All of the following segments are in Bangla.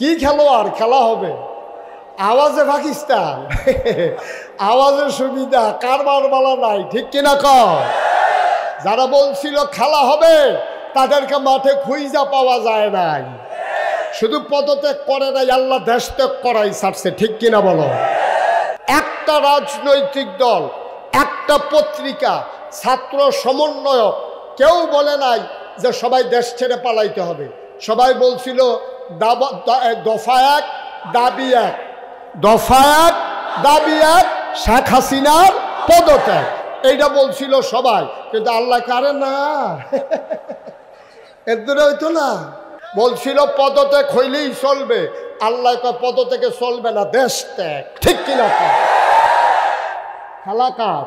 কি খেলোয়াড়, খেলা হবে আওয়াজে পাকিস্তান। আওয়াজের সুবিধা, কারবার বালা নাই, ঠিক কিনা কও? যারা বলছিল খেলা হবে তাদেরকে মাঠে খুঁজা পাওয়া যায় নাই। শুধু পদত্যাগ করে নাই, আল্লাহ দেশ ত্যাগ করাই ছাড়ছে, ঠিক কিনা বলো? একটা রাজনৈতিক দল, একটা পত্রিকা, ছাত্র সমন্বয়ক কেউ বলে নাই যে সবাই দেশ ছেড়ে পালাইতে হবে। সবাই বলছিল দফা এক দাবি এক, দফা এক দাবি এক, শেখ হাসিনার পদত্যাগ, এইটা বলছিল সবাই। কিন্তু আল্লাহ কারে না, এর দূরে হইতো না। বলছিল পদত্যাগ হইলেই চলবে, আল্লাহ পদত্যাগে চলবে না, দেশ ত্যাগ, ঠিক কিনা? খেলা কার?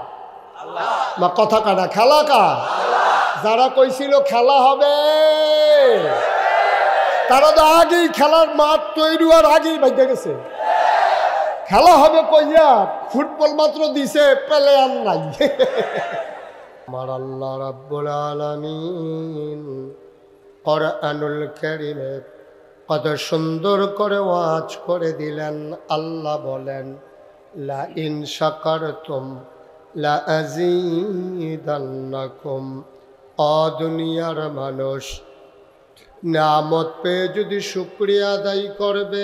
না কথা কাটা, খেলা কার? যারা কইছিল খেলা হবে তারা তো আগেই খেলার মাঠ তৈরি আর আগেই বাইতে গেছে। খেলা হবে কইয়া ফুটবল মাত্র দিছে, প্লেয়ার নাই। আমার আল্লাহ রাব্বুল আলামিন কোরআনুল কারীমে কত সুন্দর করে ওয়াজ করে দিলেন। আল্লাহ বলেন, লা ইন শাকারতুম লা আযীদান্নাকুম। ও দুনিয়ার মানুষ, নিয়ামত পেয়ে যদি শুকরিয়া আদায় করবে,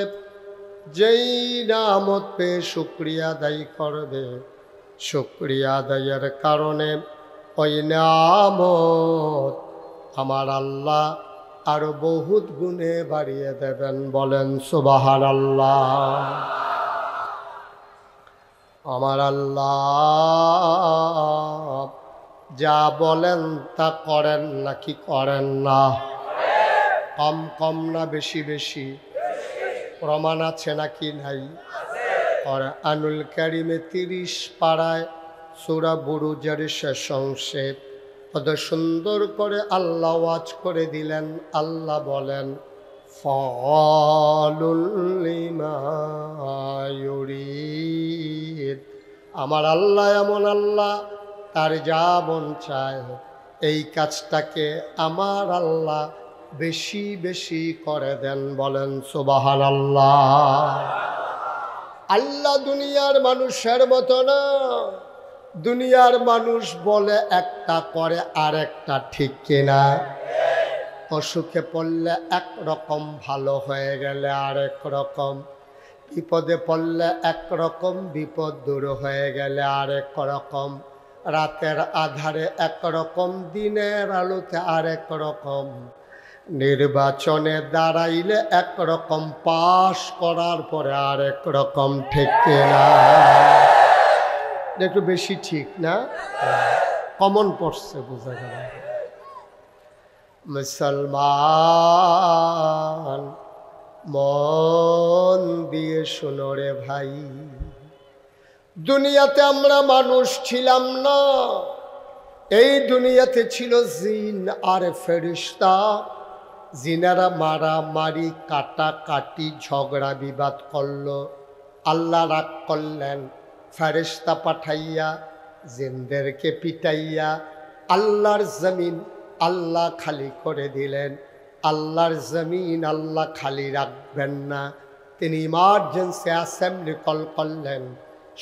যেই নিয়ামত পেয়ে শুকরিয়া আদায় করবে, শুকরিয়া আদায়ের কারণে ওই নিয়ামত আমার আল্লাহ আরো বহুত গুণে বাড়িয়ে দেবেন। বলেন সুবহানাল্লাহ। আমার আল্লাহ যা বলেন তা করেন নাকি করেন না? কম কম না বেশি বেশি? প্রমাণ আছে নাকি নাই? কোরআনুল কারীমে 30 পারায় সূরা বুরুজের শেষ অংশে কত সুন্দর করে আল্লাহ ওয়াজ করে দিলেন। আল্লাহ বলেন, ফাআলুল লিমা ইউরিদ। আমার আল্লাহ এমন আল্লাহ, তার যা মন চায় এই কাজটাকে আমার আল্লাহ বেশি বেশি করে দেন। বলেন সুবহানাল্লাহ। আল্লাহ দুনিয়ার মানুষের মতো না। দুনিয়ার মানুষ বলে একটা, করে আর একটা, ঠিক কিনা? অসুখে পড়লে একরকম, ভালো হয়ে গেলে আরেক রকম, বিপদে পড়লে একরকম, বিপদ দূর হয়ে গেলে আরেক রকম, রাতের আধারে একরকম, দিনের আলোতে আরেক রকম, নির্বাচনে দাঁড়াইলে একরকম, পাশ করার পরে আরেক রকম, ঠিক কিনা? একটু বেশি ঠিক না? কমন পড়ছে, বোঝা গেল। মুসলমান মন দিয়ে শোনো রে ভাই, দুনিয়াতে আমরা মানুষ ছিলাম না। এই দুনিয়াতে ছিল জিন আর ফেরেশতা। জিনেরা মারামারি, কাটাকাটি, ঝগড়া বিবাদ করলো। আল্লাহ রাগ করলেন, ফেরেশতা পাঠাইয়া জিনদেরকে পিটাইয়া আল্লাহর জমিন আল্লাহ খালি করে দিলেন। আল্লাহর জমিন আল্লাহ খালি রাখবেন না, তিনি ইমার্জেন্সি অ্যাসেম্বলি কল করলেন।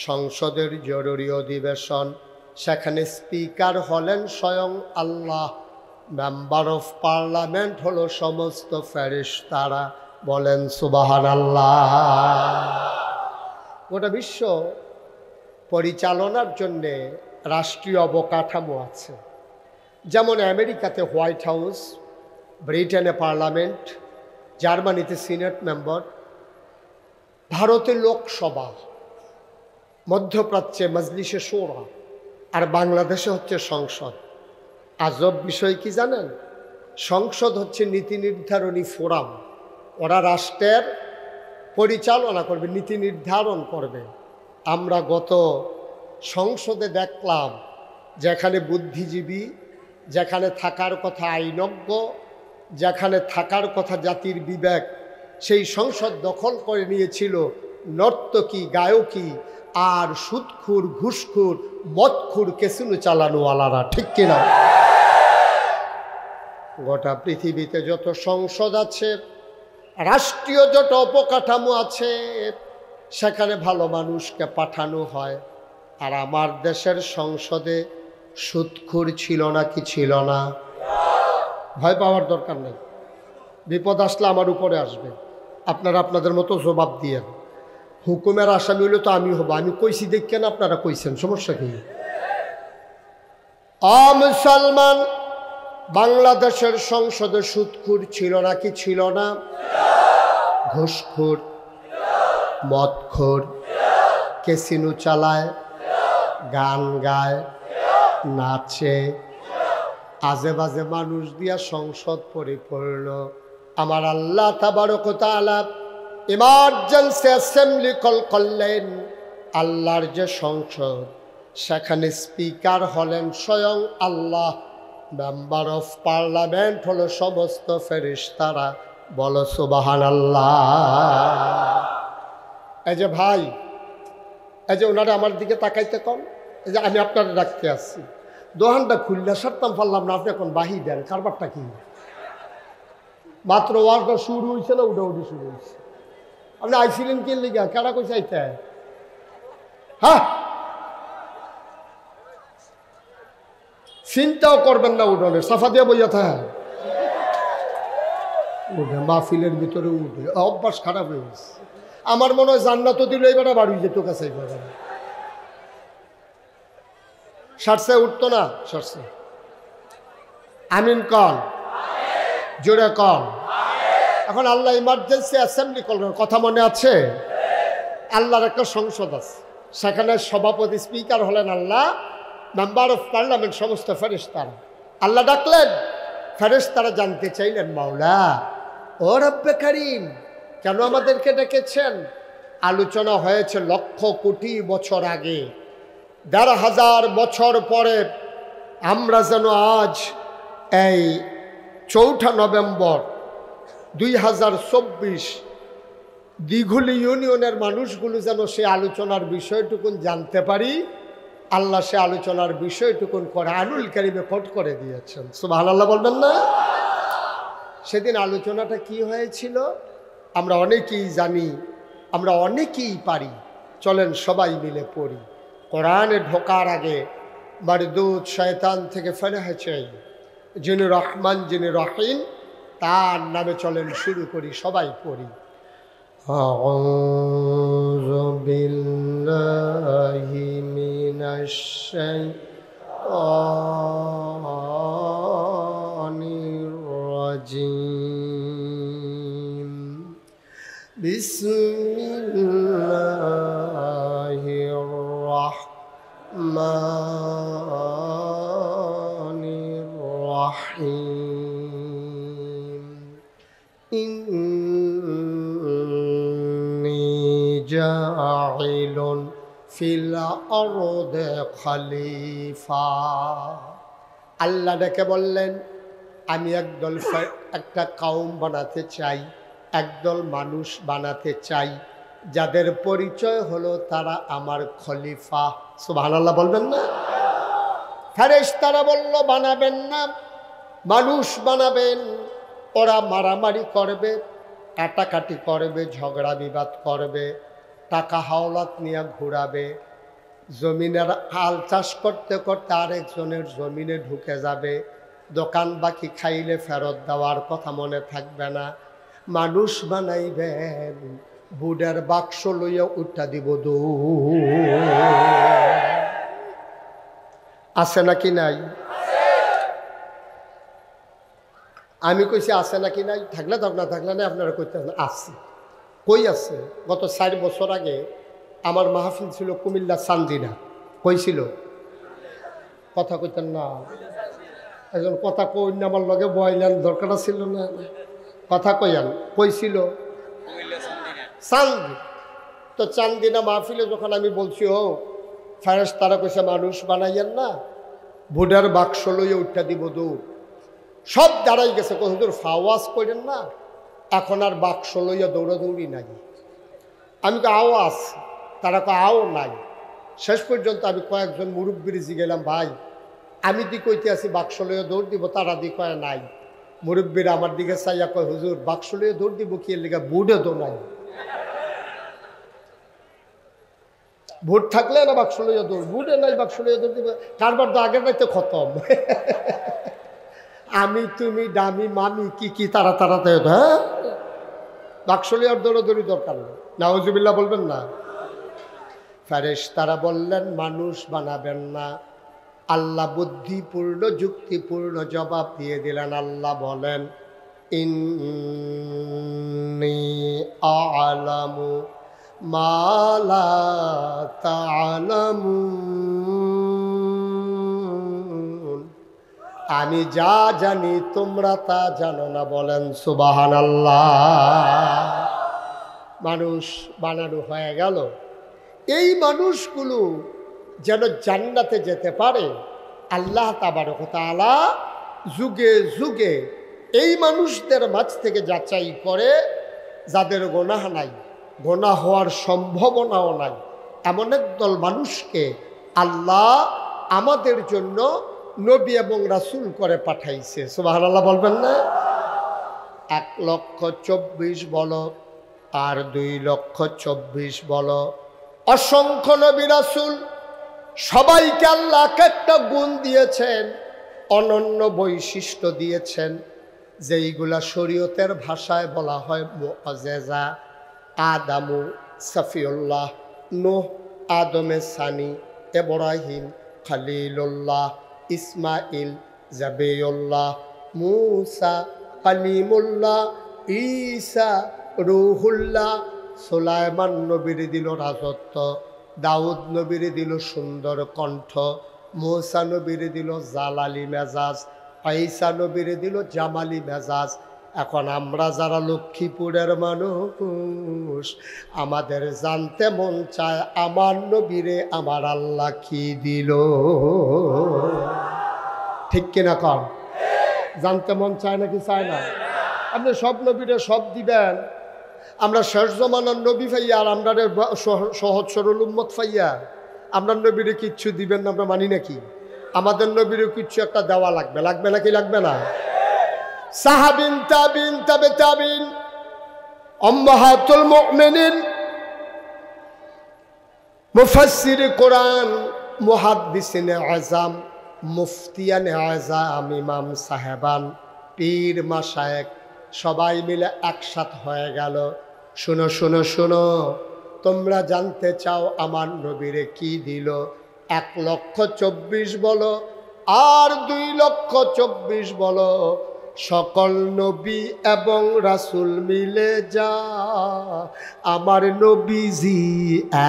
সংসদের জরুরি অধিবেশন, সেখানে স্পিকার হলেন স্বয়ং আল্লাহ, মেম্বার অফ পার্লামেন্ট হলো সমস্ত ফেরেশতারা। বলেন সুবহানাল্লাহ। গোটা বিশ্ব পরিচালনার জন্যে রাষ্ট্রীয় অবকাঠামো আছে। যেমন আমেরিকাতে হোয়াইট হাউস, ব্রিটেনে পার্লামেন্ট, জার্মানিতে সিনেট মেম্বার, ভারতে লোকসভা, মধ্যপ্রাচ্যে মজলিসে শোরা, আর বাংলাদেশে হচ্ছে সংসদ। আজব বিষয় কি জানেন? সংসদ হচ্ছে নীতি নির্ধারণী ফোরাম। ওরা রাষ্ট্রের পরিচালনা করবে, নীতি নির্ধারণ করবে। আমরা গত সংসদে দেখলাম যেখানে বুদ্ধিজীবী, যেখানে থাকার কথা আইনজ্ঞ, যেখানে থাকার কথা জাতির বিবেক, সেই সংসদ দখল করে নিয়েছিল নর্তকী, গায়কী আর সুদখুর, ঘুষখুর, মদখুর, ক্যাসিনো চালানোওয়ালারা, ঠিক কিনা? গোটা পৃথিবীতে যত সংসদ আছে রাষ্ট্রীয় যত অপকাঠামো আছে সেখানে ভালো মানুষকে পাঠানো হয়। আর আমার দেশের সংসদে সুদখোর ছিল না কি ছিল না? ভয় পাওয়ার দরকার নেই, বিপদ আসলে আমার উপরে আসবে, আপনারা আপনাদের মতো জবাব দিয়ে। হুকুমের আসামি হলে তো আমি হব, আমি কইছি দেখেন আপনারা কইছেন, সমস্যা কি? মুসলমান, বাংলাদেশের সংসদে সুদখোর ছিল না কি ছিল না? ঘুষখোর, মদখোর, ক্যাসিনো চালায়, গান গায়, নাচে, আজে বাজে মানুষ দিয়া সংসদ পরিপূর্ণ। আমার আল্লাহ তাবারক ওয়া তাআলা ইমার্জেন্সি অ্যাসেম্বলি কল করলেন। আল্লাহর যে সংসদ, সেখানে স্পিকার হলেন স্বয়ং আল্লাহ, মেম্বার অফ পার্লামেন্ট হলো সমস্ত ফেরেশতারা। বলো সুবহানাল্লাহ। এই যে ভাই, এই যে ওনারা আমার দিকে তাকাইতে কন, এই যে আমি আপনারা রাখতে আসছি, দোহানটা খুললে সারতাম পারলাম না, আপনি এখন বাহি দেন, কারবারটা কি? মাত্র ওয়াজটা শুরু হয়েছে না উঠাউঠি শুরু হয়েছে? আপনি আইছিলেন কি লিগা? কেডা কইছে আইতে? হ্যাঁ, চিন্তাও করবেন না উঠোনে, সাফা দিয়ে বইয়া থাকে উঠে, মাহফিলের ভিতরে উঠে, অভ্যাস খারাপ হয়ে গেছে। আমার মনে হয় জান্নাতও দিল এবার বাড়ি যেত কাছে, সারসে উঠতো না, সারসে। আমিন কন, জোরে কন। এখন আল্লাহ ইমার্জেন্সি অ্যাসেম্বলি করলেন, কথা মনে আছে? আল্লাহর একটা সংসদ আছে, সেখানে সভাপতি স্পিকার হলেন আল্লাহ, মেম্বার অফ পার্লামেন্ট সমস্ত ফেরেশতারা। আল্লাহ ডাকলেন, ফেরেশতারা জানতে চাইলেন, মাওলা ও রব্বে কারীম, কেন আমাদেরকে ডেকেছেন? আলোচনা হয়েছে লক্ষ কোটি বছর আগে, ১,৫০০ বছর পরে আমরা যেন আজ এই ৪ঠা নভেম্বর ২০২৪ দিঘুলি ইউনিয়নের মানুষগুলো যেন সে আলোচনার বিষয়টুকুন জানতে পারি। আল্লাহ সে আলোচনার বিষয়টুকুন কোরআনুল কারীমে কোট করে দিয়েছেন। সুবহানাল্লাহ বলবেন না? সেদিন আলোচনাটা কি হয়েছিল আমরা অনেকেই জানি, আমরা অনেকেই পারি। চলেন সবাই মিলে পড়ি। কোরআনে ঢোকার আগে মারদুদ শয়তান থেকে ফেরাহ চাই, যিনি রহমান যিনি রহিম, তার নামে চলেন শুরু করি, সবাই পড়ি। আউযু বিল্লাহি মিনাশ শাইতানির রাজিম। বিসমিল্লাহির রাহমানির রাহিম। ইন্নী জাইলুন ফিল আরদি খলিফা। আল্লাহ ডেকে বললেন, আমি একটা কাউম বানাতে চাই, একদল মানুষ বানাতে চাই, যাদের পরিচয় হলো তারা আমার খলিফা। সুবহানাল্লাহ বলবেন না? ফেরেশতারা বলল, বানাবেন না, মানুষ বানাবেন। ওরা মারামারি করবে, কাটাকাটি করবে, ঝগড়া বিবাদ করবে, টাকা হাওলাত নিয়ে ঘুরাবে, জমিনের হাল চাষ করতে করতে আরেকজনের জমিনে ঢুকে যাবে, দোকান বাকি খাইলে ফেরত দেওয়ার কথা মনে থাকবে না। মানুষ বানাইবেন, বুডের বাক্স লইয়া উঠা দিব আছে নাকি নাই? আমি কইছি আছে নাকি নাই, থাকলে থাক না থাকলে না, আপনারা কইতে আছে। কই আছে? গত ৪ বছর আগে আমার মাহফিল ছিল কুমিল্লা চান্দিনা। কইছিল? কথা কইতেন না, একজন কথা কই না, আমার লগে বয়লেন, দরকার ছিল না, কথা কইয়ান। কইছিল চান্দি। তো চান্দিনা মাহফিলে যখন আমি বলছি, ও ফেরেশতারা কইছে মানুষ বানাইয়েন না, ভোটার বাক্স লইয়া উঠা দিব দৌড়, সব দাঁড়াই গেছে। হুজুর ফাওয়াজ করেন না, এখন আর বাক্স লইয়া দৌড়াদৌড়ি নাই। আমি আওয়াজ, তারা আও নাই। শেষ পর্যন্ত আমি কয়েকজন মুরব্বীর জিগেলাম, ভাই আমি দি কইতে আছি বাক্স লইয়া দৌড় দিব, তারা দি কয় নাই। মুরব্বীরা আমার দিকে চাইয়া কয়, হুজুর বাক্স লিয়ে দৌড় দিব কি এর লিগা বুটে তো নাই। ভোট থাকলে না বাক্স লইয়া দৌড়, বুটে নাই বাক্স লইয়া দৌড় দিব, কারবার তো আগের রাইতে খতম। আমি তুমি দামি মামি কি কি তারা তাড়াতে, হ্যাঁ বাক্স লিয়ার দৌড়াদৌড়ি দরকার নেই। নাউজুবিল্লাহ বলবেন না। ফেরেশতারা বললেন মানুষ বানাবেন না। আল্লাহ বুদ্ধিপূর্ণ যুক্তিপূর্ণ জবাব দিয়ে দিলেন। আল্লাহ বলেন ইন্নী আ'লামু মা লা তা'লামুন, আমি যা জানি তোমরা তা জানো না। বলেন সুবহানাল্লাহ। মানুষ বানানো হয়ে গেল। এই মানুষগুলো যেন জান্নাতে যেতে পারে, আল্লাহ তাবারক ওয়া তাআলা যুগে যুগে এই মানুষদের মাঝ থেকে যাচাই করে, যাদের গুনাহ নাই, গুনাহ হওয়ার সম্ভাবনাও নাই, এমন একদল মানুষকে আল্লাহ আমাদের জন্য নবী এবং রাসূল করে পাঠাইছে। সুবহানাল্লাহ বলবেন না। 1,24,000 বলো আর 2,24,000 বলো, অসংখ্য নবী রাসূল সবাইকে আল্লাহ একটা গুণ দিয়েছেন, অনন্য বৈশিষ্ট্য দিয়েছেন, যেইগুলা শরীয়তের ভাষায় বলা হয় মুআজ্জেজা। আদামু সফিউল্লাহ, নূহ আদমে সানি, ইব্রাহিম খলিলুল্লাহ, ইসমাইল জাবিউল্লাহ, মূসা কালিমুল্লাহ, ঈসা রূহুল্লাহ। সুলাইমান নবীর দিল রাজত্ব, দাউদ নবীর দিল সুন্দর কণ্ঠ, মূসা নবীর দিল জালালি মেজাজ, ঈসা নবীর দিল জামালি মেজাজ। এখন আমরা যারা লক্ষ্মীপুরের মানুষ, আমাদের জানতে মন চায় আমার নবীরে আমার আল্লাহ কি দিল। ঠিক কিনা কর? জানতে মন চায় নাকি চায় না? আপনি সব নবীরে সব দিবেন, আমরা শেষ জমানার নবী ফাইয়া আর আমরা সহজ সরল উম্মত ফাইয়া আমরা নবীরে কিচ্ছু দিবেন না, আমরা মানি নাকি? আমাদের নবীরে কিচ্ছু একটা দেওয়া লাগবে, লাগবে নাকি লাগবে না? সাহাবিন তাবিন তাবে তাবিন, উম্মাহাতুল মুমিনিন, মুফাসসির কোরআন, মুহাদ্দিসিনে আযম, মুফতিয়ানে আযম, ইমাম সাহেবান, পীর মাশায়েখ সবাই মিলে একসাথ হয়ে গেল। শোনো শোনো শোনো, তোমরা জানতে চাও আমার নবীরে কি দিল? 1,24,000 বলো আর 2,24,000 বলো, সকল নবী এবং রাসূল মিলে যা আমার নবীজি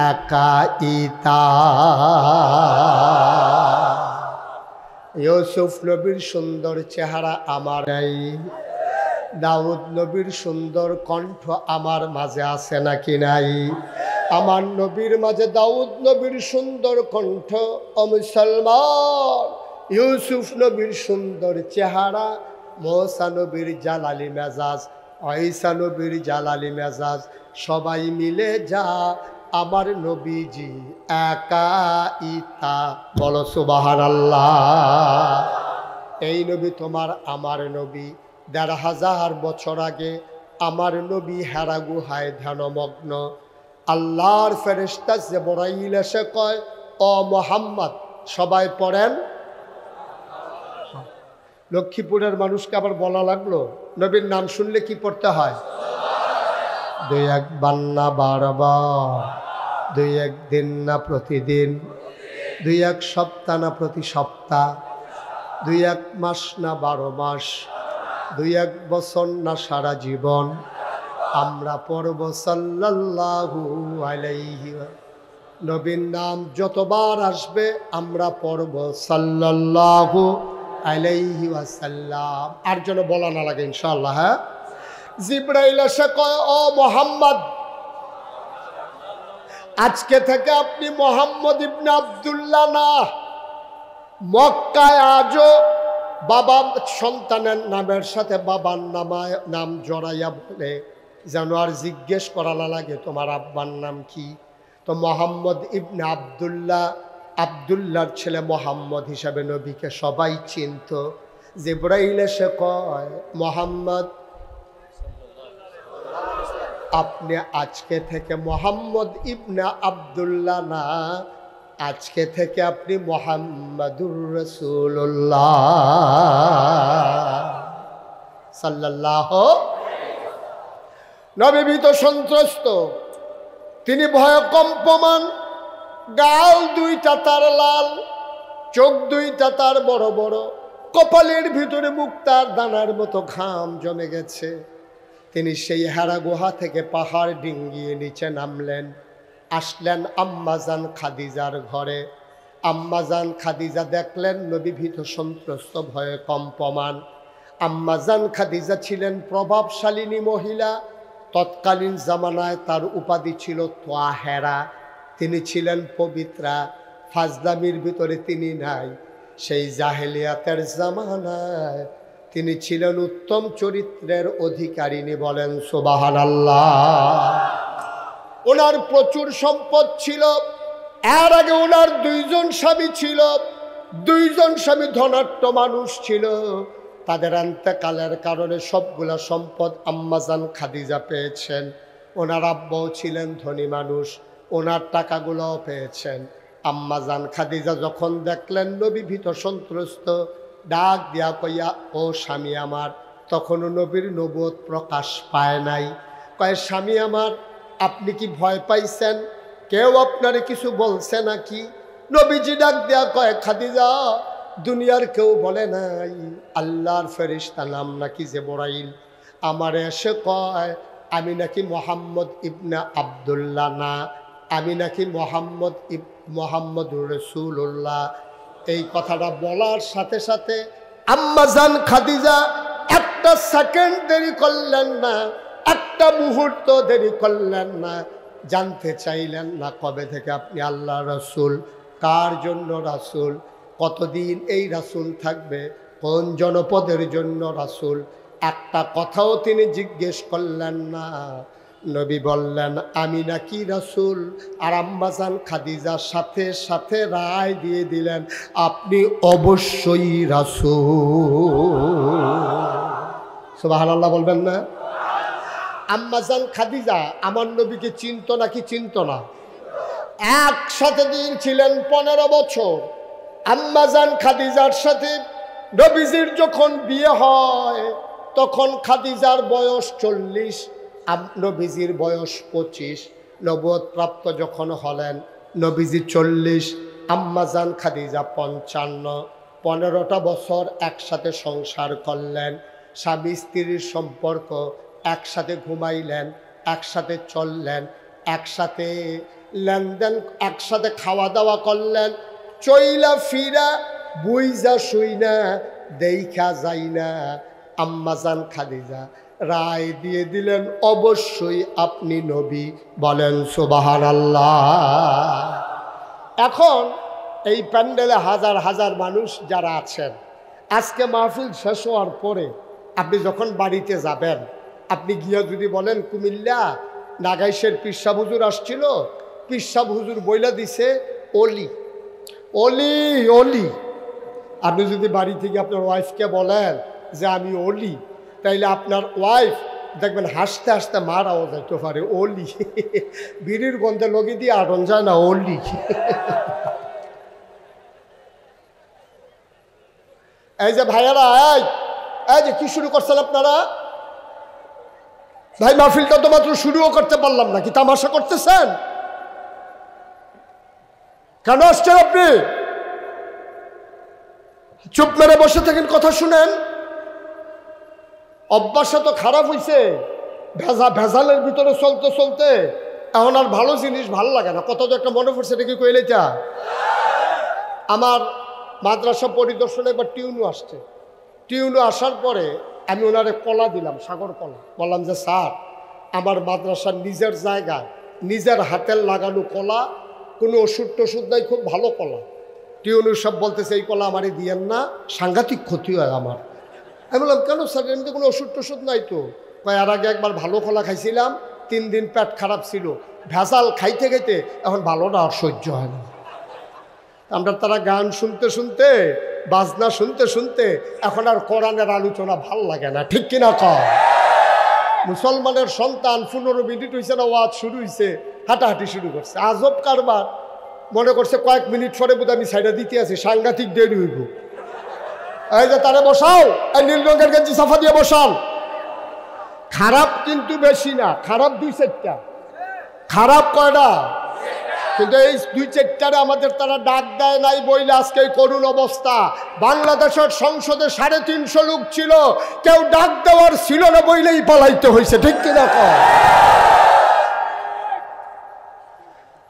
একা ইতা। ইউসুফ নবীর সুন্দর চেহারা আমার নাই, দাউদ নবীর সুন্দর কণ্ঠ আমার মাঝে আছে নাকি নাই? আমার নবীর মাঝে দাউদ নবীর সুন্দর কণ্ঠ, ও মুসলমান, ইউসুফ নবীর সুন্দর চেহারা, মূসা নবীর জালালি মেজাজ, ঈসা নবীর জালালি মেজাজ, সবাই মিলে যা আমার নবীজি একা ইতা। বলো সুবহানাল্লাহ। এই নবী তোমার আমার নবী। 1,500 বছর আগে আমার নবী হেরা গুহায় ধ্যানমগ্ন। আল্লাহর ফেরেশতা জিবরাইল এসে কয়, ও মুহাম্মদ, সবাই পড়েন। লক্ষ্মীপুরের মানুষকে আবার বলা লাগলো, নবীর নাম শুনলে কি পড়তে হয়? 2-1 বার না বারবার, 2-1 দিন না প্রতিদিন, 2-1 সপ্তাহ না প্রতি সপ্তাহ, 2-1 মাস না 12 মাস, 2-1 বছর না সারা জীবন। আমরা পড়ব সাল্লাল্লাহু আলাইহি। নবীর নাম যতবার আসবে আমরা পড়ব সাল্লাল্লাহু আলাইহি ওয়াসাল্লাম। আর যেন বলা না লাগে ইনশাআল্লাহ। হ্যাঁ, জিবরাইল এসে কয়, ও মুহাম্মদ, আজকে থেকে আপনি মুহাম্মদ ইবনে আব্দুল্লাহ না। মক্কায় আজও বাবা সন্তানের নামের সাথে বাবার নাম জড়াইয়া বলে, যেন আর জিজ্ঞেস করা না লাগে তোমার আব্বার নাম কি। তো মুহাম্মদ ইবনে আব্দুল্লাহ, আব্দুল্লাহর ছেলে মুহাম্মদ হিসাবে নবীকে সবাই চিনত। জিবরাইল এসে কয়, মোহাম্মদ আপনি আজকে থেকে মোহাম্মদ ইবনে আব্দুল্লাহ না, আজকে থেকে আপনি মুহাম্মাদুর রাসূলুল্লাহ সাল্লাল্লাহু। নবী ভীত সন্ত্রস্ত, তিনি ভয়ে কম্পমান, গাল দুইটা তার লাল, চোখ দুইটা তার বড় বড়, কপালের ভিতরে মুক্তার দানার মতো ঘাম জমে গেছে। তিনি সেই হেরা গুহা থেকে পাহাড় ডিঙ্গিয়ে নিচে নামলেন, আসলেন আম্মাজান খাদিজার ঘরে। আম্মাজান খাদিজা দেখলেন নবী ভীত সন্ত্রস্ত, ভয়ে কম্পমান। আম্মাজান খাদিজা ছিলেন প্রভাবশালিনী মহিলা। তৎকালীন জামানায় তার উপাধি ছিল তোয়াহেরা। তিনি ছিলেন পবিত্রা, ফাজলামির ভিতরে তিনি নাই। সেই জাহেলিয়াতের জামানায় তিনি ছিলেন উত্তম চরিত্রের অধিকারিণী, বলেন সুবহানাল্লাহ। ওনার প্রচুর সম্পদ ছিল। এর আগে ওনার দুইজন স্বামী ছিল, দুইজন স্বামী ধনাঢ্য মানুষ ছিল। তাদের ইন্তেকালের কারণে সবগুলা সম্পদ আম্মাজান খাদিজা পেয়েছেন। ওনার আব্বাও ছিলেন ধনী মানুষ, ওনার টাকাগুলোও পেয়েছেন। আম্মাজান খাদিজা যখন দেখলেন নবী ভীত সন্ত্রস্ত, ডাক দিয়া কইয়া, ও স্বামী আমার। তখনও নবীর নবুয়ত প্রকাশ পায় নাই। কয়, স্বামী আমার, আপনি কি ভয় পাইছেন? কেউ আপনারে কিছু বলছে নাকি? নবীজি ডাক দেয়া কয়, খাদিজা, দুনিয়ার কেউ বলে নাই, আল্লাহর ফেরেশতা নাম নাকি জিবরাইল আমার এসে কয় আমি নাকি মুহাম্মদ ইবনে আব্দুল্লাহ না, আমি নাকি মুহাম্মদুর রাসূলুল্লাহ। এই কথাটা বলার সাথে সাথে আম্মাজান খাদিজা একটা সেকেন্ড দেরি করলেন না, একটা মুহূর্ত দেরি করলেন না। জানতে চাইলেন না, কবে থেকে আপনি আল্লাহ রাসূল? কার জন্য রাসূল? কতদিন এই রাসূল থাকবে? কোন জনপদের জন্য রাসূল? একটা কথাও তিনি জিজ্ঞেস করলেন না। নবী বললেন, আমি নাকি রাসূল? আর আম্মাজান খাদিজার সাথে সাথে রায় দিয়ে দিলেন, আপনি অবশ্যই রাসূল। সুবহানাল্লাহ বলবেন না? আম্মাজান খাদিজা আমার নবীকে চিনত নাকি চিনত না? একসাথে দিন ছিলেন 15 বছর। আম্মাজান খাদিজার সাথে নবীজির যখন বিয়ে হয় তখন খাদিজার বয়স 40, নবীজির বয়স 25। নবুয়ত প্রাপ্ত যখন হলেন নবীজি 40, আম্মাজান খাদিজা 55। 15টা বছর একসাথে সংসার করলেন। স্বামী স্ত্রীর সম্পর্ক, একসাথে ঘুমাইলেন, একসাথে চললেন, একসাথে লেনদেন, একসাথে খাওয়া দাওয়া করলেন। চইলা ফিরা, বুইজা শুইনা, দেখা যাই না। আম্মাজান খাদিজা রায় দিয়ে দিলেন, অবশ্যই আপনি নবী, বলেন সুবহানাল্লাহ। এখন এই প্যান্ডেলে হাজার হাজার মানুষ যারা আছেন, আজকে মাহফিল শেষ হওয়ার পরে আপনি যখন বাড়িতে যাবেন, আপনি গিয়া যদি বলেন কুমিল্লা নাগাইশের পীর সাহেব হুজুর আসছিল, পীর সাহেব হুজুর বইলা দিছে অলি অলি অলি। আপনি যদি বাড়ি থেকে আপনার ওয়াইফকে বলেন যে আমি অলি, তাইলে আপনার ওয়াইফ দেখবেন হাসতে হাসতে মারাও যাইতে পারে, অলি বিড়ির গন্ধে লগি দিয়ে আটন যায় না, অলি। এই যে ভাইয়ারা, এই যে কি শুরু করছেন আপনারা? ভাই মাহফিলটা তো মাত্র শুরুও করতে পারলাম না, কি তামাশা করতেছেন? কেন আসছেন আপনি? চুপ মেরে বসে থাকেন, কথা শুনেন। অভ্যাসটা তো খারাপ হয়েছে, ভেজালের ভিতরে চলতে চলতে এখন আর ভালো জিনিস ভালো লাগে না। কত তো একটা মনে পড়ছে, এটা কি কইলে তা? আমার মাদ্রাসা পরিদর্শনে একবার টিউনু আসছে। টিউনু আসার পরে আমি ওনারে কলা দিলাম, সাগর কলা। বললাম যে স্যার, আমার মাদ্রাসার নিজের জায়গায় নিজের হাতের লাগানো কলা, কোনো ওষুধ টষুধ নাই, খুব ভালো কলা। টিউনু সব বলতেছে এই কলা আমারে দিয়েন না, সাংঘাতিক ক্ষতি হয় আমার। আমি বললাম কেন স্যার, এমনি কোনো ওষুধ টষুধ নাই তো? এর আগে একবার ভালো কলা খাইছিলাম, 3 দিন পেট খারাপ ছিল, ভেজাল খাইতে খাইতে এখন ভালোটা আর সহ্য হয় না। আমরা তারা গান শুনতে শুনতে বাজনা শুনতে শুনতে এখন আর কোরআনের আলোচনা ভাল লাগে না, ঠিক কিনা কয়? মুসলমানের সন্তান 15 মিনিট হয়েছে না ওয়াজ শুরু হয়েছে, হাঁটাহাঁটি শুরু করছে। আজব কারবার, মনে করছে কয়েক মিনিট পরে বোধ আমি সাইডে দিতে আছি, সাংঘাতিক দেরি হইব। এই যে তারে বসাও, এই নীল রঙের গেঞ্জি সাফা দিয়ে বসাও। খারাপ কিন্তু বেশি না, খারাপ 2-4টা। খারাপ কয়টা? কিন্তু এই 2-4টারে আমাদের তারা ডাক দেয় নাই বইলে আজকে এই করুণ অবস্থা। বাংলাদেশের সংসদে 350 লোক ছিল, কেউ ডাক দেওয়ার ছিল না বইলেই পালাইতে হয়েছে, ঠিক কিনা কয়?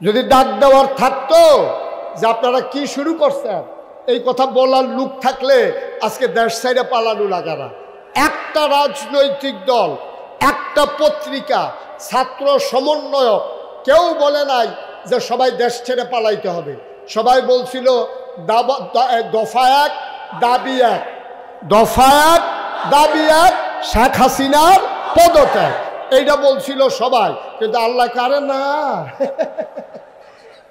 যদি ডাক দেওয়ার থাকতো যে আপনারা কি শুরু করছেন, এই কথা বলার লোক থাকলে আজকে দেশ ছাইড়ে পালানো লাগে না। একটা রাজনৈতিক দল, একটা পত্রিকা, ছাত্র সমন্বয়ক কেউ বলে নাই যে সবাই দেশ ছেড়ে পালাইতে হবে। সবাই বলছিল দফা 1 দাবি 1, দফা 1 দাবি 1, শেখ হাসিনার পদত্যাগ, এইটা বলছিল সবাই। কিন্তু আল্লাহ কারে না,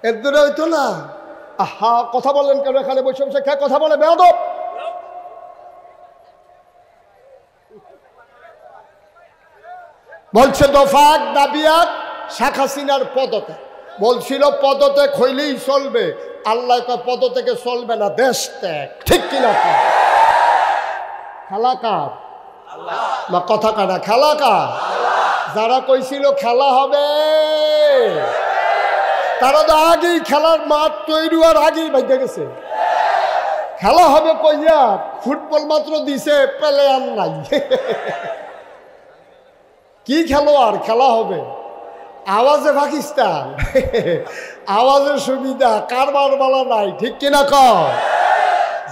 এর দূরে হইতো না। আহা, কথা বলেন কেন? এখানে বসে বসে কে কথা বলে? বেয়াদব। বলছে দফা 1 দাবি 1, শেখ হাসিনার পদত্যাগ। বলছিল পদত্যাগ হইলেই চলবে, আল্লাহ কয় পদত্যাগে চলবে না, দেশ ত্যাগ, ঠিক কিনা? খেলা কার? না কথা কাটা, খেলা কার? যারা কইছিল খেলা হবে তারা তো আগেই খেলার মাঠ তৈরি হওয়ার আগেই বাইরে গেছে। খেলা হবে কইয়া ফুটবল মাত্র দিছে, প্লেয়ার নাই। কি খেলোয়াড়? খেলা হবে। আওয়াজে পাকিস্তান, আওয়াজের সুবিধা, কারবার বালা নাই, ঠিক কিনা কয়?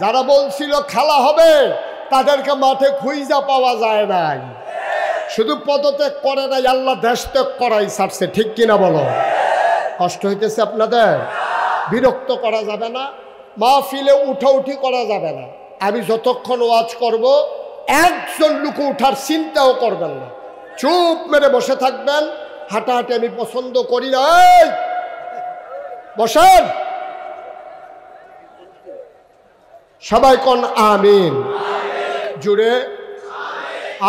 যারা বলছিল খেলা হবে তাদেরকে মাঠে খুঁজা পাওয়া যায় নাই। শুধু পদত্যাগ করে নাই, আল্লাহ দেশ ত্যাগ করাই ছাড়ছে, ঠিক কিনা বলো? কষ্ট হইতেছে আপনাদের? বিরক্ত করা যাবে না, মাহফিলে উঠাউঠি করা যাবে না। আমি যতক্ষণ ওয়াজ করব একজন লোক উঠার চিন্তাও করবেন না, চুপ মেরে বসে থাকবেন। হাঁটাহাঁটি আমি পছন্দ করি না। বসেন সবাই, কোন আমিন জুড়ে,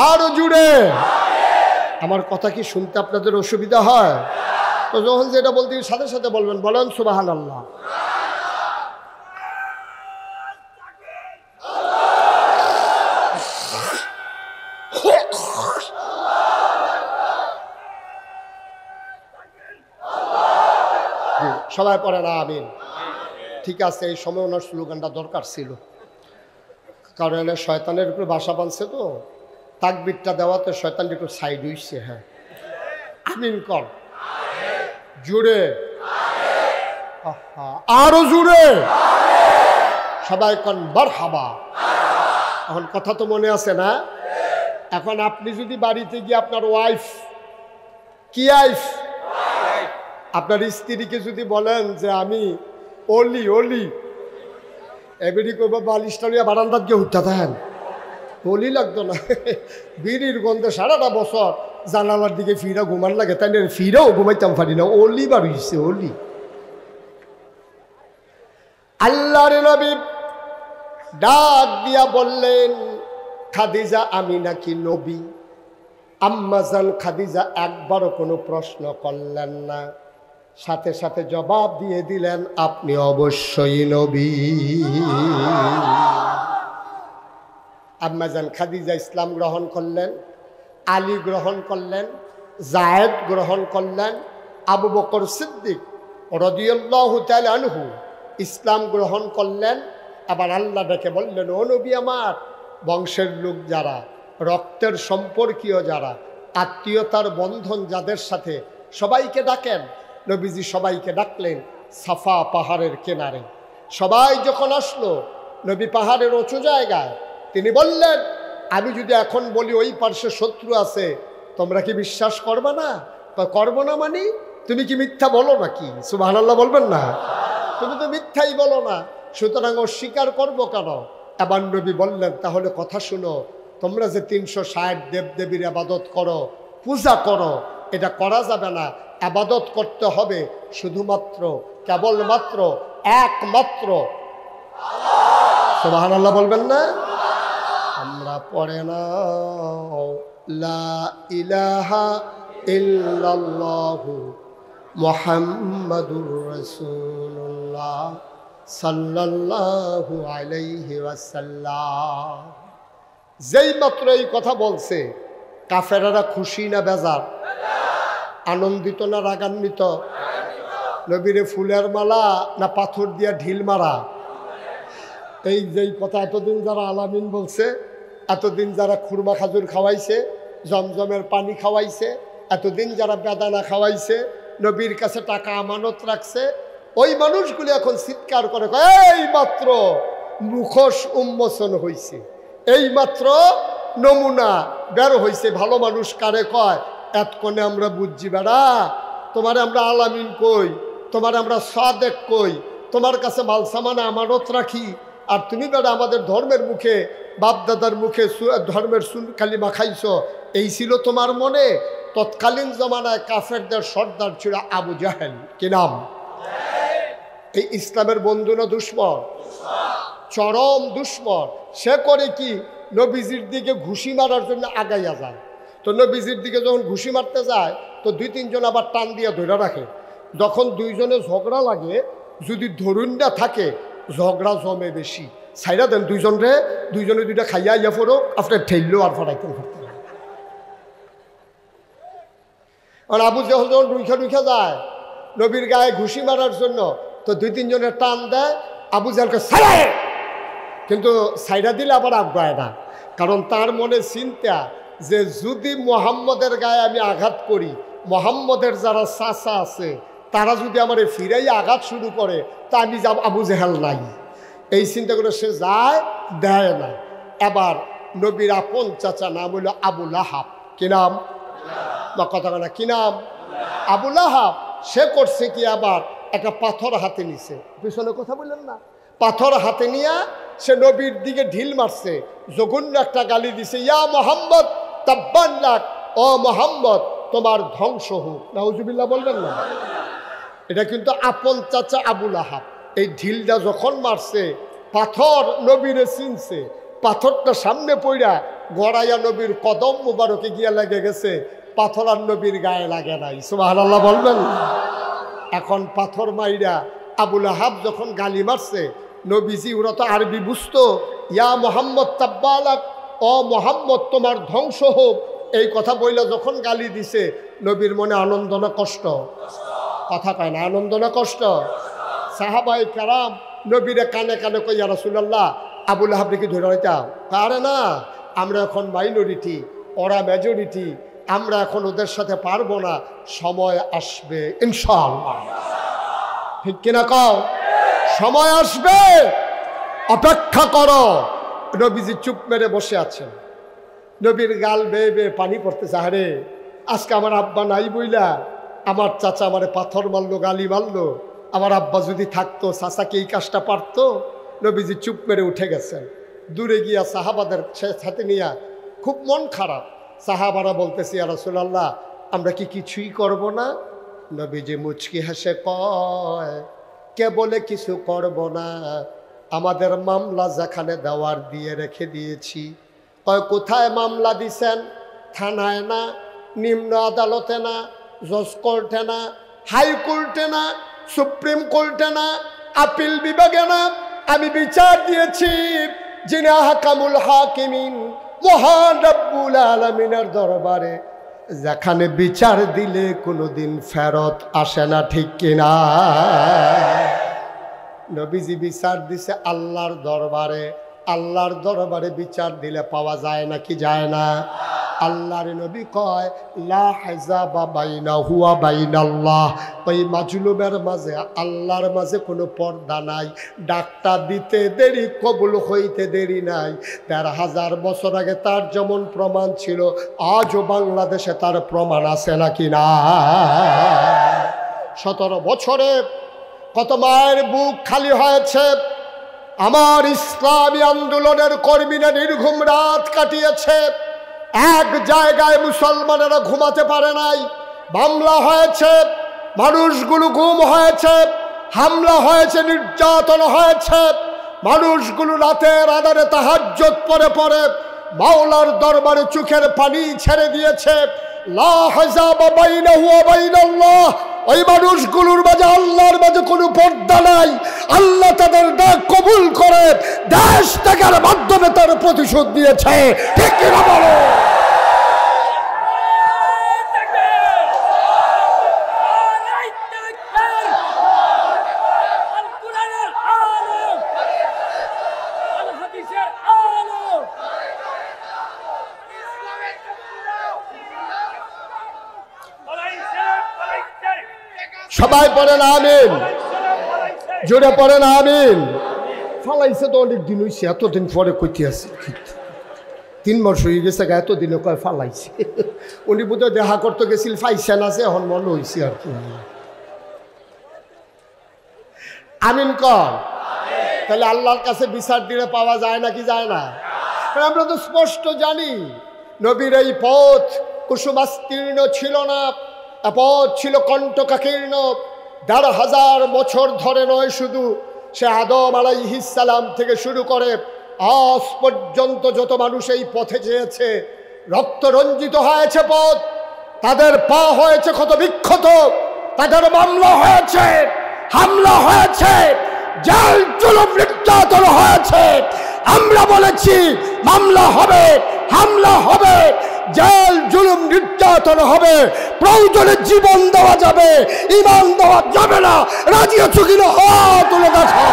আরো জুড়ে। আমার কথা কি শুনতে আপনাদের অসুবিধা হয়? তো যখন যেটা বলতে সাথে সাথে বলবেন, বলেন সুবহানাল্লাহ। সবাই পড়ে না আমিন। ঠিক আছে, এই সময় ওনার স্লোগানটা দরকার ছিল, কারণ শয়তানের উপরে বাসা বাঁধছে তো, তাকবীরটা দেওয়াতে শয়তানটা একটু সাইড হইছে। হ্যাঁ, আমিন কর জুড়ে, আরো জুড়ে, সবাই কন মারহাবা। এখন কথা তো মনে আছে না? এখন আপনি যদি বাড়িতে গিয়ে আপনার ওয়াইফ, কি ওয়াইফ, আপনার স্ত্রীকে যদি বলেন যে আমি অলি অলি, এবারই কইব বালিশটা নিয়ে বারান্দার গিয়ে উঠতে থাকেন, অলি লাগতো না। বিড়ির গন্ধে সারাটা বছর জানালার দিকে ফিরা ঘুমান লাগে, তাই না? ফিরেও ঘুমাইতাম পারি না, অলি বাড়িছে অলি। আল্লাহর নবী ডাক দিয়া বললেন, খাদিজা আমি নাকি নবী? আম্মাজান খাদিজা একবারও কোনো প্রশ্ন করলেন না, সাথে সাথে জবাব দিয়ে দিলেন, আপনি অবশ্যই নবী। আম্মাজান খাদিজা ইসলাম গ্রহণ করলেন, আলী গ্রহণ করলেন, জায়েদ গ্রহণ করলেন, আবু বকর সিদ্দিক রাদিয়াল্লাহু তাআলা আনহু ইসলাম গ্রহণ করলেন। আবার আল্লাহ ডেকে বললেন, ও নবী আমার, বংশের লোক যারা, রক্তের সম্পর্কীয় যারা, আত্মীয়তার বন্ধন যাদের সাথে, সবাইকে ডাকেন। নবীজি সবাইকে ডাকলেন সাফা পাহাড়ের কিনারে। সবাই যখন আসলো নবী পাহাড়ের উঁচু জায়গায়, তিনি বললেন, আমি যদি এখন বলি ওই পার্শ্বে শত্রু আছে, তোমরা কি বিশ্বাস করবে না? করবো না মানে তুমি কি মিথ্যা বলো নাকি? সুবহানাল্লাহ বলবেন না? তুমি তো মিথ্যাই বলো না, সুতরাং অস্বীকার করবো কেন? এবার নবী বললেন, তাহলে কথা শুনো, তোমরা যে 360 দেবদেবীর আবাদত করো, পূজা করো, এটা করা যাবে না। আবাদত করতে হবে শুধুমাত্র, কেবলমাত্র, একমাত্র সুবহানাল্লাহ বলবেন না? আমরা পড়ে না লা ইলাহা ইল্লাল্লাহু মুহাম্মাদুর রাসূলুল্লাহ সাল্লাল্লাহু আলাইহি ওয়াসাল্লাম। যেই মাত্র এই কথা বলছে কাফেররা খুশি না বেজার, আনন্দিত না রাগান্বিত? নবীরে ফুলের মালা না পাথর দিয়া ঢিল মারা? এই যেই কথা এতদিন যারা আলামিন বলছে, এতদিন যারা খুরমা খাজুর খাওয়াইছে, জমজমের পানি খাওয়াইছে, এতদিন যারা বেদানা খাওয়াইছে, নবীর কাছে টাকা আমানত রাখছে, ওই মানুষগুলি এখন চিৎকার করে, এই মাত্র মুখোশ উন্মোচন হয়েছে, এই মাত্র নমুনা বের হয়েছে। ভালো মানুষ কারে কয়? এতক্ষণে আমরা বুঝছি বেড়া, তোমার আমরা আলামিন কই, তোমার আমরা সাদেক কই, তোমার কাছে মাল সামানা আমানত রাখি, আর তুমি বেড়া আমাদের ধর্মের মুখে, বাপদাদার মুখে ধর্মের কালিমা খাইছ, এই ছিল তোমার মনে? তৎকালীন জমানায় কাফেরদের সর্দার ছিল আবু জাহেল। কি নাম? এই ইসলামের বন্ধু না দুশ্মন? চরম দুশ্মন। সে করে কি? নবীজির দিকে ঘুষি মারার জন্য আগাইয়া যায়। তো নবীজির দিকে যখন ঘুষি মারতে যায় তো দুই তিনজন আবার টান দিয়ে ধরে রাখে। যখন দুইজনে ঝগড়া লাগে, যদি ধরুন না থাকে ঝগড়া জমে বেশি, সাইরা দেন দুইজনে দুইটা খাইয়া ইয়া ফোরো, আপনার ঠেললো আর ফটাইতেন করতে। আর আবু জাহেল যখন রুইখা যায় নবীর গায়ে ঘুষি মারার জন্য, তো দুই তিনজনের টান দেয়, আবু জাহেলকে সাইরা, কিন্তু সাইরা দিলে আবার আগায় না, কারণ তার মনে চিন্তা যে যদি মোহাম্মদের গায়ে আমি আঘাত করি, মোহাম্মদের যারা চাচা আছে তারা যদি আমার ফিরাই আঘাত শুরু করে, তা আমি যাব আবু জাহেল নাই। এই চিন্তা করে সে যায়, দেয় না। এবার নবীর আপন চাচা নাম হইল আবু লাহাব। কি নাম? বা কথা না, কি নাম? আবু লাহাব। সে করছে কি, আবার একটা পাথর হাতে নিছে, পিছনে কথা বললেন না, পাথর হাতে নিয়ে সে নবীর দিকে ঢিল মারছে, জঘন্য একটা গালি দিছে, ইয়া মোহাম্মদ তাব্বান লাক, ও মোহাম্মদ তোমার ধ্বংস হোক। নাউজুবিল্লাহ বলবেন না? এটা কিন্তু আপন চাচা আবু লাহাব। এই ঢিলটা যখন মারছে, পাথর নবীরে চিনছে, পাথরটা সামনে পড়া গড়াইয়া নবীর কদম মুবারকে গিয়া লেগে গেছে, পাথর আর নবীর গায়ে লাগে নাই। সুবহানাল্লাহ বলবেন? এখন পাথর মাইরা আবু লাহাব যখন গালি মারছে, নবীজি ওরা তো আরবি বুঝতো, ইয়া মোহাম্মদ তাব্বালাক, ও মোহাম্মদ তোমার ধ্বংস হোক, এই কথা বইলা যখন গালি দিছে, নবীর মনে আনন্দ না কষ্ট? কথা কয় না, আনন্দ না কষ্ট? সাহাবায়ে কেরাম নবীরে কানে কানে কই, ইয়া রাসূলুল্লাহ আবু লাহাবকে কি ধরে রাইতাম? পারে না, আমরা এখন মাইনরিটি, ওরা মেজরিটি, আমরা এখন ওদের সাথে পারবো না, সময় আসবে ইনশাআল্লাহ। ঠিক কিনা কও? সময় আসবে, অপেক্ষা করো। নবীজি চুপ মেরে বসে আছেন, নবীর গাল বেয়ে বেয়ে পানি পড়তেছে। আরে আজকে আমার আব্বা নাই বইলা আমার চাচা আমারে পাথর মারলো, গালি মারলো, আমার আব্বা যদি থাকতো চাচাকে এই কাজটা পারতো। নবীজি চুপ মেরে উঠে গেছেন, দূরে গিয়া সাহাবাদের সাথে নিয়ে খুব মন খারাপ। সাহাবারা বলতেছি, ইয়া রাসূলুল্লাহ আমরা কি কিছুই করব না? নবীজি মুচকি হেসে কয়, কে বলে কিছু করব না? আমাদের মামলা যেখানে দেওয়ার দিয়ে রেখে দিয়েছি। কয় কোথায় মামলা দিছেন? থানায় না, নিম্ন আদালতে না, জজ কোর্টে না, হাইকোর্টে না, সুপ্রিম কোর্টে না, আপিল বিভাগে না, আমি বিচার দিয়েছি যিনি আহকামুল হাকিমিন, মহান রব্বুল আলামিনের দরবারে, যেখানে বিচার দিলে কোনোদিন ফেরত আসে না। ঠিক কিনা? নবীজি বিচার দিছে আল্লাহর দরবারে। আল্লাহর দরবারে বিচার দিলে পাওয়া যায় না কি যায় না? আল্লাহর নবী কয় লা হিজাবা বাইনাহু ওয়া বাইনাল্লাহ, ওই মাজলুমের মাঝে আল্লাহর মাঝে কোনো পর্দা নাই। ডাকটা দিতে দেরি, কবুল হইতে দেরি নাই। ১৩,০০০ বছর আগে তার যেমন প্রমাণ ছিল, আজও বাংলাদেশে তার প্রমাণ আছে নাকি না? ১৭ বছরে কত মায়ের বুক খালি হয়েছে। আমার ইসলামী আন্দোলনের কর্মীরা নির্ঘুম রাত কাটিয়েছে, এক জায়গায় মুসলমানেরা ঘুমাতে পারে নাই। মামলা হয়েছে, মানুষগুলো গুম হয়েছে, হামলা হয়েছে, নির্যাতন হয়েছে। মানুষগুলো রাতের আধারে তাহাজ্জুদ পড়ে পড়ে মাওলার দরবারে চোখের পানি ছেড়ে দিয়েছে। লা হাজাবা বাইনাহু ওয়া বাইনাল্লাহ, ওই মানুষগুলোর মাঝে আল্লাহর মাঝে কোনো পর্দা নাই। আল্লাহ তাদের ডাক কবুল করে দেশ ত্যাগের মাধ্যমে তার প্রতিশোধ দিয়েছে। ঠিক কিনা বলো? সবাই পড়েন আমিন, জোরে পড়েন আমিন। ফালাইছে তো অনেক দিন হয়েছে, এতদিন পরে কইতে আছে 3 মাস হয়ে গেছে, এতদিনে কয় ফালাইছে। উনি বোধহয় দেখা করতে গেছিল, ফাইসেন আছে, এখন মনে হয়েছে আর কি। আমিন কর। তাহলে আল্লাহর কাছে বিচার দিলে পাওয়া যায় নাকি যায় না? আমরা তো স্পষ্ট জানি নবীর এই পথ কুসুমাস্তীর্ণ ছিল না, পথ ছিল কণ্টকাকীর্ণ। ১,৫০০ বছর ধরে নয়, শুধু সে আদম আলাইহিস সালাম থেকে শুরু করে আজ পর্যন্ত যত মানুষ এই পথে চেয়েছে, রক্ত রঞ্জিত হয়েছে পথ, তাদের পা হয়েছে ক্ষত বিক্ষত, তাদের মামলা হয়েছে, হামলা হয়েছে, জেল জুলুম নির্যাতন হয়েছে। আমরা বলেছি মামলা হবে, হামলা হবে, জেল জুলুম নির্যাতন হবে, প্রয়োজনে জীবন দেওয়া যাবে, ঈমান দেওয়া যাবে না। রাজি আছো কিনা? হাত তুলে দেখো।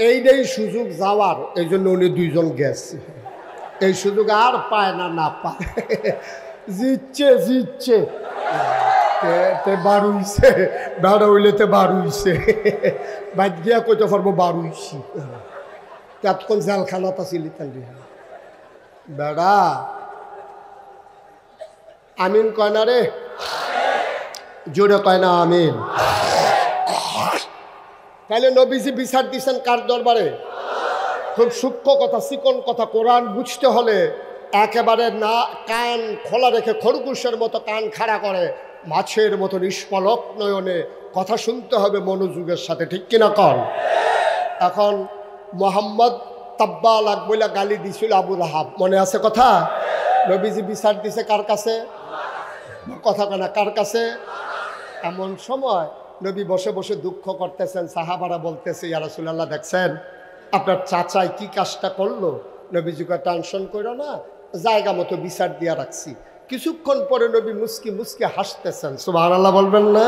এইটাই সুযোগ যাওয়ার, এই জন্য উনি 2 জন গেছে। এই সুযোগ আর পায় না, না পায়, জিতছে বারুইছে, বেড়া হইলে তে বারুইছে, বাদ গিয়া কইতে পারবো বারুইছি। এতক্ষণ জেলখানাত আসিলি তাহলে বেড়া। আমিন কয় না রে? জোরে কয় না আমিন? তাহলে নবীজি বিচার দিচ্ছেন কার দরবারে? খুব সূক্ষ্ম কথা, চিকন কথা। কোরআন বুঝতে হলে একেবারে না কান খোলা রেখে খরগোশের মতো কান খাড়া করে মাছের মতো নিষ্পলক নয়নে কথা শুনতে হবে মনোযোগের সাথে। ঠিক কিনা কর? এখন মোহাম্মদ তাব্বালাক বলে গালি দিছিল আবু লাহাব, মনে আছে কথা? নবীজি বিচার দিছে কার কাছে? কথা কেনা কার কাছে? এমন সময় নবী বসে বসে দুঃখ করতেছেন, সাহাবারা বলতেছে ইয়া রাসূলুল্লাহ দেখছেন আপনার চাচাই কি কাজটা করলো। নবীজিকে টেনশন করো না, জায়গা মতো বিচার দিয়া রাখছি। কিছুক্ষণ পরে নবী মুস্কি মুস্কি হাসতেছেন, সুবহানাল্লাহ বলবেন না?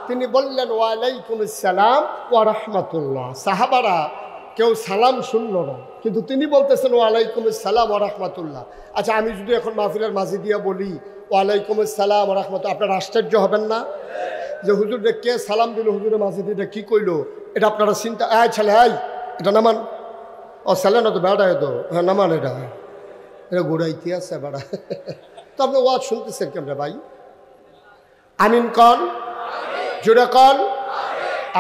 তিনি বললেন ওয়ালাইকুম আসসালাম ওয়া রাহমাতুল্লাহ। সাহাবারা কেউ সালাম শুনল না, কিন্তু তিনি বলতেছেন ওয়ালাইকুম আসসালাম ওয়া রাহমাতুল্লাহ। আচ্ছা, আমি যদি এখন মাহফিলের মাঝে দিয়া বলি ওয়ালাইকুম আসসালাম ওয়া রাহমাতুল্লাহ, আপনারা আশ্চর্য হবেন না যে হুজুরে কে সালাম দিল, হুজুরের মাঝে দিয়ে কি কইলো? এটা আপনারা চিন্তা, এই ছেলে এই এটা নামান। ও ছেলে না তো বেড়া, তো হ্যাঁ নামান, এটা ঘুরাইতে আছে বেড়া। তো আপনি ওয়াজ শুনতেছেন কেমন ভাই? আমিন কন, জোরে কন।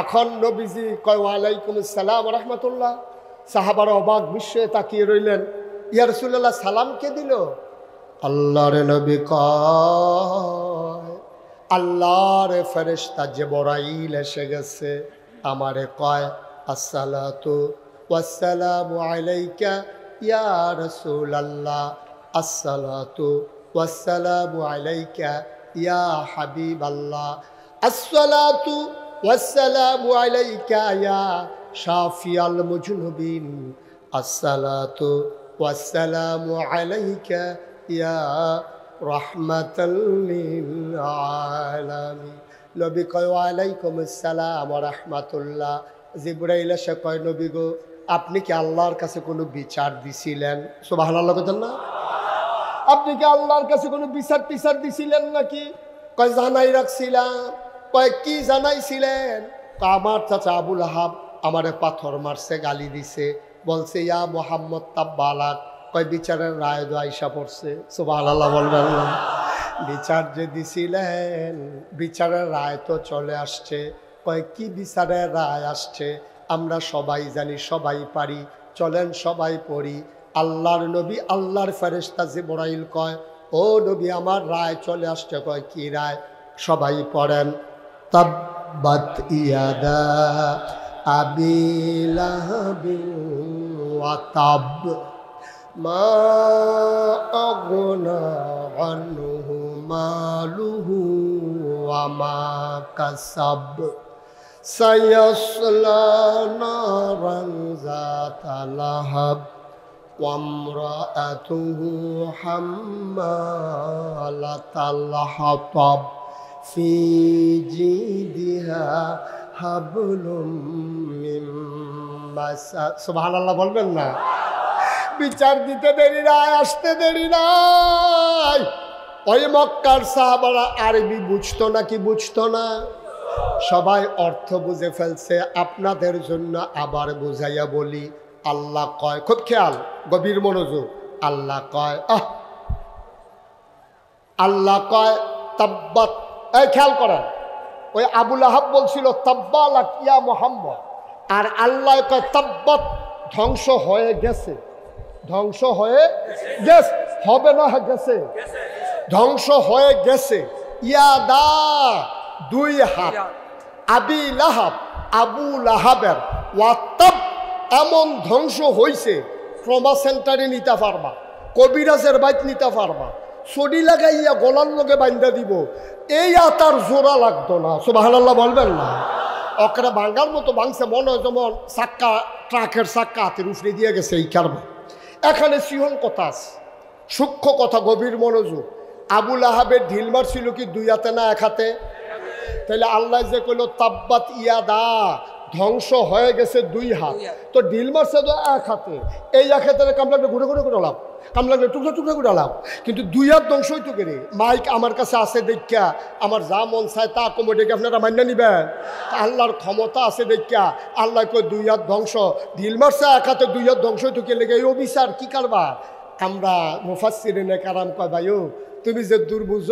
এখন নবীজি কয় ওয়ালাইকুম আসসালাম ওয়া রাহমাতুল্লাহ। সাহাবারা অবাক বিস্ময়ে তাকিয়ে রইলেন, ইয়া রাসূলুল্লাহ সালাম কে দিল? আল্লাহর নবী কয় আল্লাহর ফেরেশতা জিবরাইল এসে গেছে, আমারে কয় আসসালাতু ওয়াসসালামু আলাইকা ইয়া রাসূলুল্লাহ, আসসালাতু ওয়াসসালামু আলাইকা ইয়া হাবিবাল্লাহ, আসসালাতু ওয়াসসালামু আলাইকা ইয়া শাফিয়াল মুজনুবিন, আসসালাতু ওয়াসসালামু আলাইকা ইয়া রাহমাতাল লিল আলামিন। নবী কয় ওয়ালাইকুম আসসালাম ওয়া রাহমাতুল্লাহ। জিবরাইল এসে কয় নবী গো, আপনি কি আল্লাহর কাছে কোনো বিচার দিছিলেন? সুবহানাল্লাহ বলেন না? আপনি কি আল্লাহর কাছে কোনো বিচার টিচার দিছিলেন নাকি? কয় জানাই রাখছিলাম। কয় কি জানাইছিলেন? আমার চাচা আবু লাহাব আমারে পাথর মারছে, গালি দিছে, বলছে ইয়া মুহাম্মদ তাব্বালাক। কয় বিচারের রায় আইসা পড়ছে, সুবহানাল্লাহ বলবেন না? বিচার যে দিছিলেন বিচারের রায় তো চলে আসছে। কয় কি বিচারের রায় আসছে? আমরা সবাই জানি, সবাই পারি, চলেন সবাই পড়ি। আল্লাহর নবী আল্লাহর ফেরেশতা জিবরাইল কয়, ও নবী আমার রায় চলে আসছে। কয় কি রায়? সবাই পড়েন, তাব্বাত ইয়াদা আবি লাহাবিন ওয়া তাব মা আগনা আনহু মালুহু ওয়া মা কাসাব সায়াসলা নারান যাতা লাহাব ওয়া ইমরাআতুহু হাম্মালাতাল হাতাব ফি জিদিহা হাবলুম মিন মাসাদ। সুবহানাল্লাহ বলবেন না? বিচার দিতে দেরি নাই, আসতে দেরি নাই। ওই মক্কার সাহাবারা আরবি বুঝতো নাকি বুঝতো না? সবাই অর্থ বুঝে ফেলছে। আপনাদের জন্য আবার বুঝাইয়া বলি। আল্লাহ কয়, খুব খেয়াল, গভীর মনোযোগ। আল্লাহ কয়, আল্লাহ কয় তাব্বাত। এই খেয়াল করেন, ওই আবু লাহাব বলছিল তাব্বালাক ইয়া মুহাম্মদ, আর আল্লাহ কয় তাব্বাত, ধ্বংস হয়ে গেছে। ধ্বংস হয়ে গেছে, হবে না, গেছে, ধ্বংস হয়ে গেছে। ইয়াদা, দুই হাত, আবি লাহাব, আবু লাহাবের, ওয়াতাব, এমন ধ্বংস হয়েছে ট্রমা সেন্টারে নিতে পারবা, কবিরাজের বাইক নিতে পারবা, ছড়ি লাগাইয়া গলার লগে বাইন্দা দিব, এই আতার জোড়া লাগতো না। সুবহানাল্লাহ বলবেন না? অকরা ভাঙ্গার মতো ভাঙছে, মনে হয় যেমন চাক্কা, ট্রাকের চাক্কা হাতের উফরে দিয়ে গেছে এই কারণে। এখানে সিহন কথা আছে, সূক্ষ্ম কথা, গভীর মনোযোগ। আবু লাহাবের ঢিল মারছিল কি দুই হাতে না এক হাতে? তাহলে আল্লাহ যে কইল তাব্বাত ইয়াদা, ধ্বংস হয়ে গেছে দুই হাত, তো ঢিল মারছে তো এক হাতে। এই এক হাতে কামলাকে ঘুরে ঘুরে করে লাভ, কামলাকে টুকরো টুকরো করে লাভ, কিন্তু দুই হাত ধ্বংস হইতো কেরে? মাইক আমার কাছে আছে দেখা আমার যা মন চায় তা কমোডেকে আপনারা মান্য নিবেন। আল্লাহর ক্ষমতা আছে দেখা আল্লাহ কই দুই হাত ধ্বংস, ঢিল মারছে এক হাতে, দুই হাত ধ্বংস হইতো কে লেগে? এই অবিচার কি কারবা? আমরা মুফাসসিরিনে কারাম কয়, ভাইও তুমি যে দুর্বুঝ,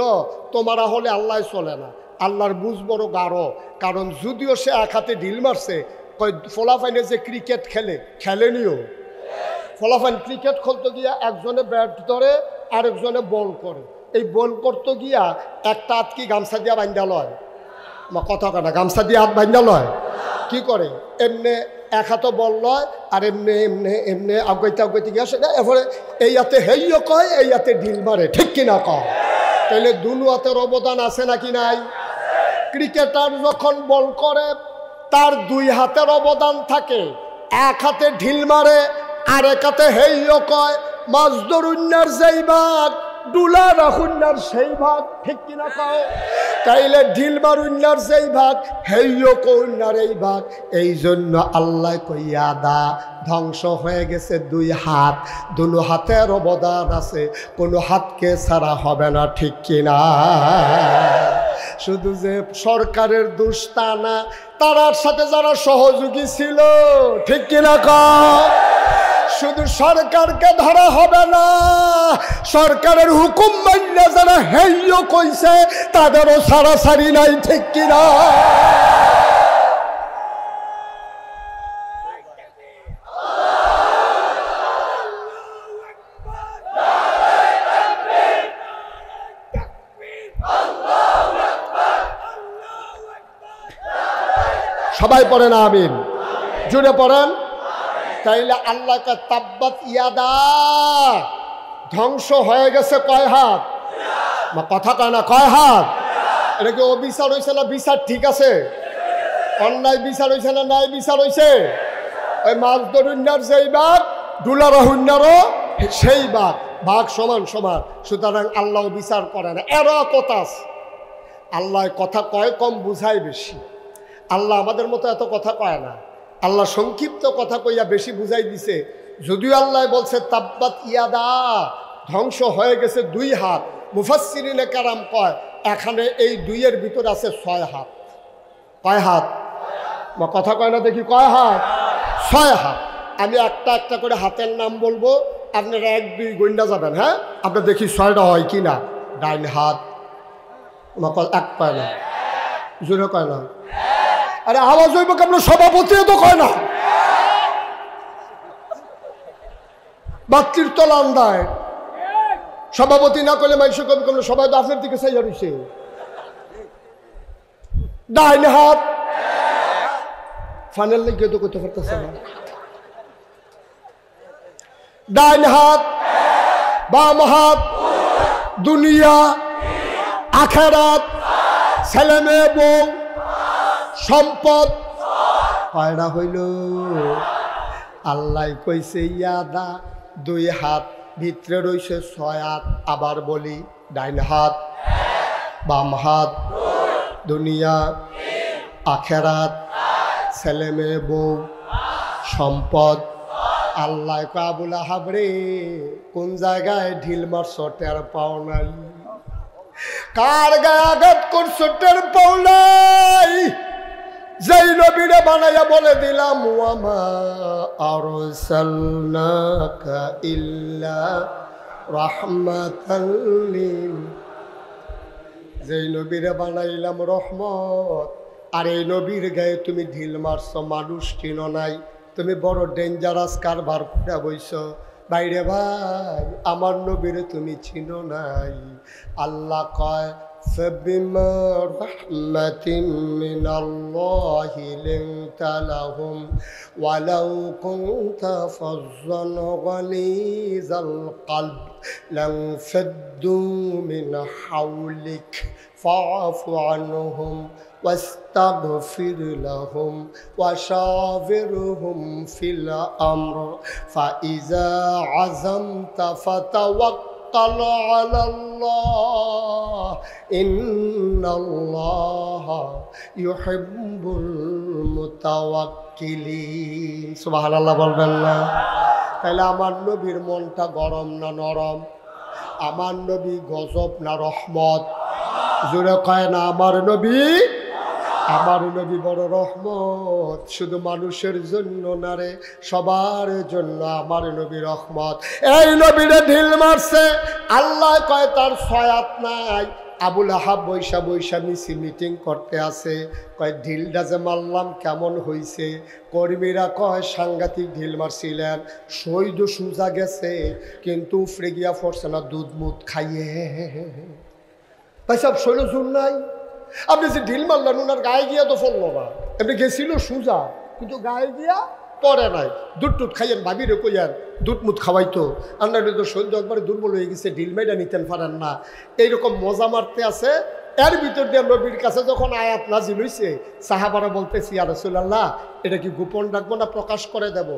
তোমারা হলে আল্লাহ চলে না। আল্লাহর বুঝ বড় গাঢ়, কারণ যদিও সে এক হাতে ঢিল মারছে, কয় ফলাফাইনে যে ক্রিকেট খেলেনিও, ফলাফাইন ক্রিকেট খেলতে গিয়া একজনে ব্যাট ধরে আরেকজনে বল করে। এই বল করতে গিয়া একটা হাত কি গামছা দিয়া বান্ধা লয়? কথা কেনা, গামছা দিয়ে হাত বান্ধা লয়? কি করে? এমনি এক হাতে বল লয়, আর এমনি এমনি এমনি আগাইতে গিয়া সেটা এরপরে এই হাতে হেইও কয়, এই হাতে ঢিল মারে, ঠিক কিনা কয়? তাইলে দুনো হাতের অবদান আছে নাকি নাই? ক্রিকেটার যখন বল করে তার দুই হাতের অবদান থাকে, এক হাতে ঢিল মারে আর এক হাতে হেইও কয়। মাছ ধরুন্যার যেই ভাগ, ডুলা রাখুন্যার সেই ভাগ, ঠিক কিনা কও? তাইলে ঢিল মারুন্যার যেই ভাগ, হেইও কন্যার এই ভাগ। এই জন্য আল্লাহ কইয়া দা, ধ্বংস হয়ে গেছে দুই হাত, দুনো হাতের অবদান আছে, কোনো হাতকে ছাড়া হবে না, ঠিক কিনা? শুধু যে সরকারের দোষ তা না, তার সাথে যারা সহযোগী ছিল, ঠিক কিনা কও? শুধু সরকারকে ধরা হবে না, সরকারের হুকুম মাইনা যারা হেইও কইছে তাদেরও সারাসারি নাই, ঠিক কিনা? সবাই পড়েন আমিন, জুড়ে পড়েন। তাইলে আল্লাহকে তাব্বাত ইয়াদা, ধ্বংস হয়ে গেছে কয় হাত? কথা কয় না, কয় হাত? এটা কি অবিচার হয়েছে না বিচার ঠিক আছে? অন্যায় বিচার হয়েছে না ন্যায় বিচার হয়েছে? ওই মাছ ধরুন্যার যেই ভাগ, ডুলার হুন্যারও সেই ভাগ, ভাগ সমান সমান। সুতরাং আল্লাহ বিচার করে না। এরা কথা আল্লাহ কথা কয় কম, বুঝায় বেশি। আল্লাহ আমাদের মতো এত কথা কয় না। আল্লাহ সংক্ষিপ্ত কথা কইয়া বেশি বুঝাই দিছে। যদিও আল্লাহ বলছে তাব্বাত ইয়াদা, ধ্বংস হয়ে গেছে দুই হাত, মুফাসসিরিনে কারাম কয় এখানে এই দুইয়ের ভিতর আছে 6 হাত। কয় হাত? কথা কয় না দেখি, কয় হাত? 6 হাত। আমি একটা একটা করে হাতের নাম বলবো, আপনারা 1 2 গন্ডা যাবেন, হ্যাঁ? আপনার দেখি 6টা হয় কি না। ডাইন হাত এক পায় না, জোরে কয় না। আরে আওয়াজ হইব কেমন? সভাপতি তো কয় না। বাতির তলা আন্দায় সভাপতি না করলে মানুষ কবি কমলে সবাই তো আপনার দিকে চাই রয়েছে। ডাইন হাত ফাইনাল লেগে তো করতে পারতেছে না। ডাইন হাত, বাম হাত, দুনিয়া আখেরাত, ছেলে মেয়ে বউ সম্পদ। কয়টা হইল? আল্লাহ কইছে ইয়াদা 2 হাত, ভিতরে রয়েছে 6 হাত। আবার বলি, ডাইন হাত, বাম হাত, দুনিয়া আখেরাত, ছেলে মেয়ে বউ সম্পদ। আল্লাহ কয় আবুল আহাব রে, কোন জায়গায় ঢিল মারছ টের পাও নাই? কার গায়ে আঘাত করছ টের পাও নাই? যেই নবীরে বানাইয়া বলে দিলাম ওয়ামা আরসালনাকা ইল্লা রাহমাতাল লিল, যেই নবীরে বানাইলাম রহমত, আর এই নবীর গায়ে তুমি ঢিল মারছ, মানুষ চিনো নাই, তুমি বড় ডেঞ্জারাস কারবার করে বইছ। বাইরে ভাই, আমার নবীরে তুমি চিনো নাই। আল্লাহ কয় فبما رحمة من الله لنت لهم ولو كنت فظا غليظ القلب لانفضوا من حولك فاعف عنهم واستغفر لهم وشاورهم في الأمر فإذا عزمت فتوكل على الله إن الله يحب المتوكلين سبحان الله বলবেন না? তাহলে আমার নবীর মনটা গরম না নরম? আমার নবী গজব না রহমত? জোরে কয় না আমার নবী? আমার নবী বড় রহমত, শুধু মানুষের জন্য না রে, সবার জন্য আমার নবী রহমত। এই নবীরে ঢিল মারছে, আল্লাহ কয় তার 6 হাত নাই। আবুল আহাব বৈশা বৈশা মিটিং করতে আছে, কয় ঢিলটা যে মারলাম কেমন হইছে? কর্মীরা কয় সাংঘাতিক ঢিল মারছিলেন, শহীদ সুজা গেছে, কিন্তু উফরে গিয়া পড়ছে না দুধ মুধ খাইয়ে। ভাই সব শৈল জোর নাই। আপনি যে ঢিল মারলেন ওনার গায়ে গিয়া তো ফলল না, এমনি গেছিল সুজা, কিন্তু গায়ে গিয়া পরে নাই। দুধ টুধ খাইয়েন, ভাবিরে কইয়েন দুধ মুধ খাওয়াইতো। আপনার তো সৈন্য একবারে দুর্বল হয়ে গেছে, ঢিল মেয়েটা নিতেন পারেন না, এইরকম মজা মারতে আছে। এর ভিতর দিয়ে নবীর কাছে যখন আয়াত নাজিল হইছে, সাহাবারা বলতেছি ইয়া রাসূলুল্লাহ, এটা কি গোপন রাখবো না প্রকাশ করে দেব?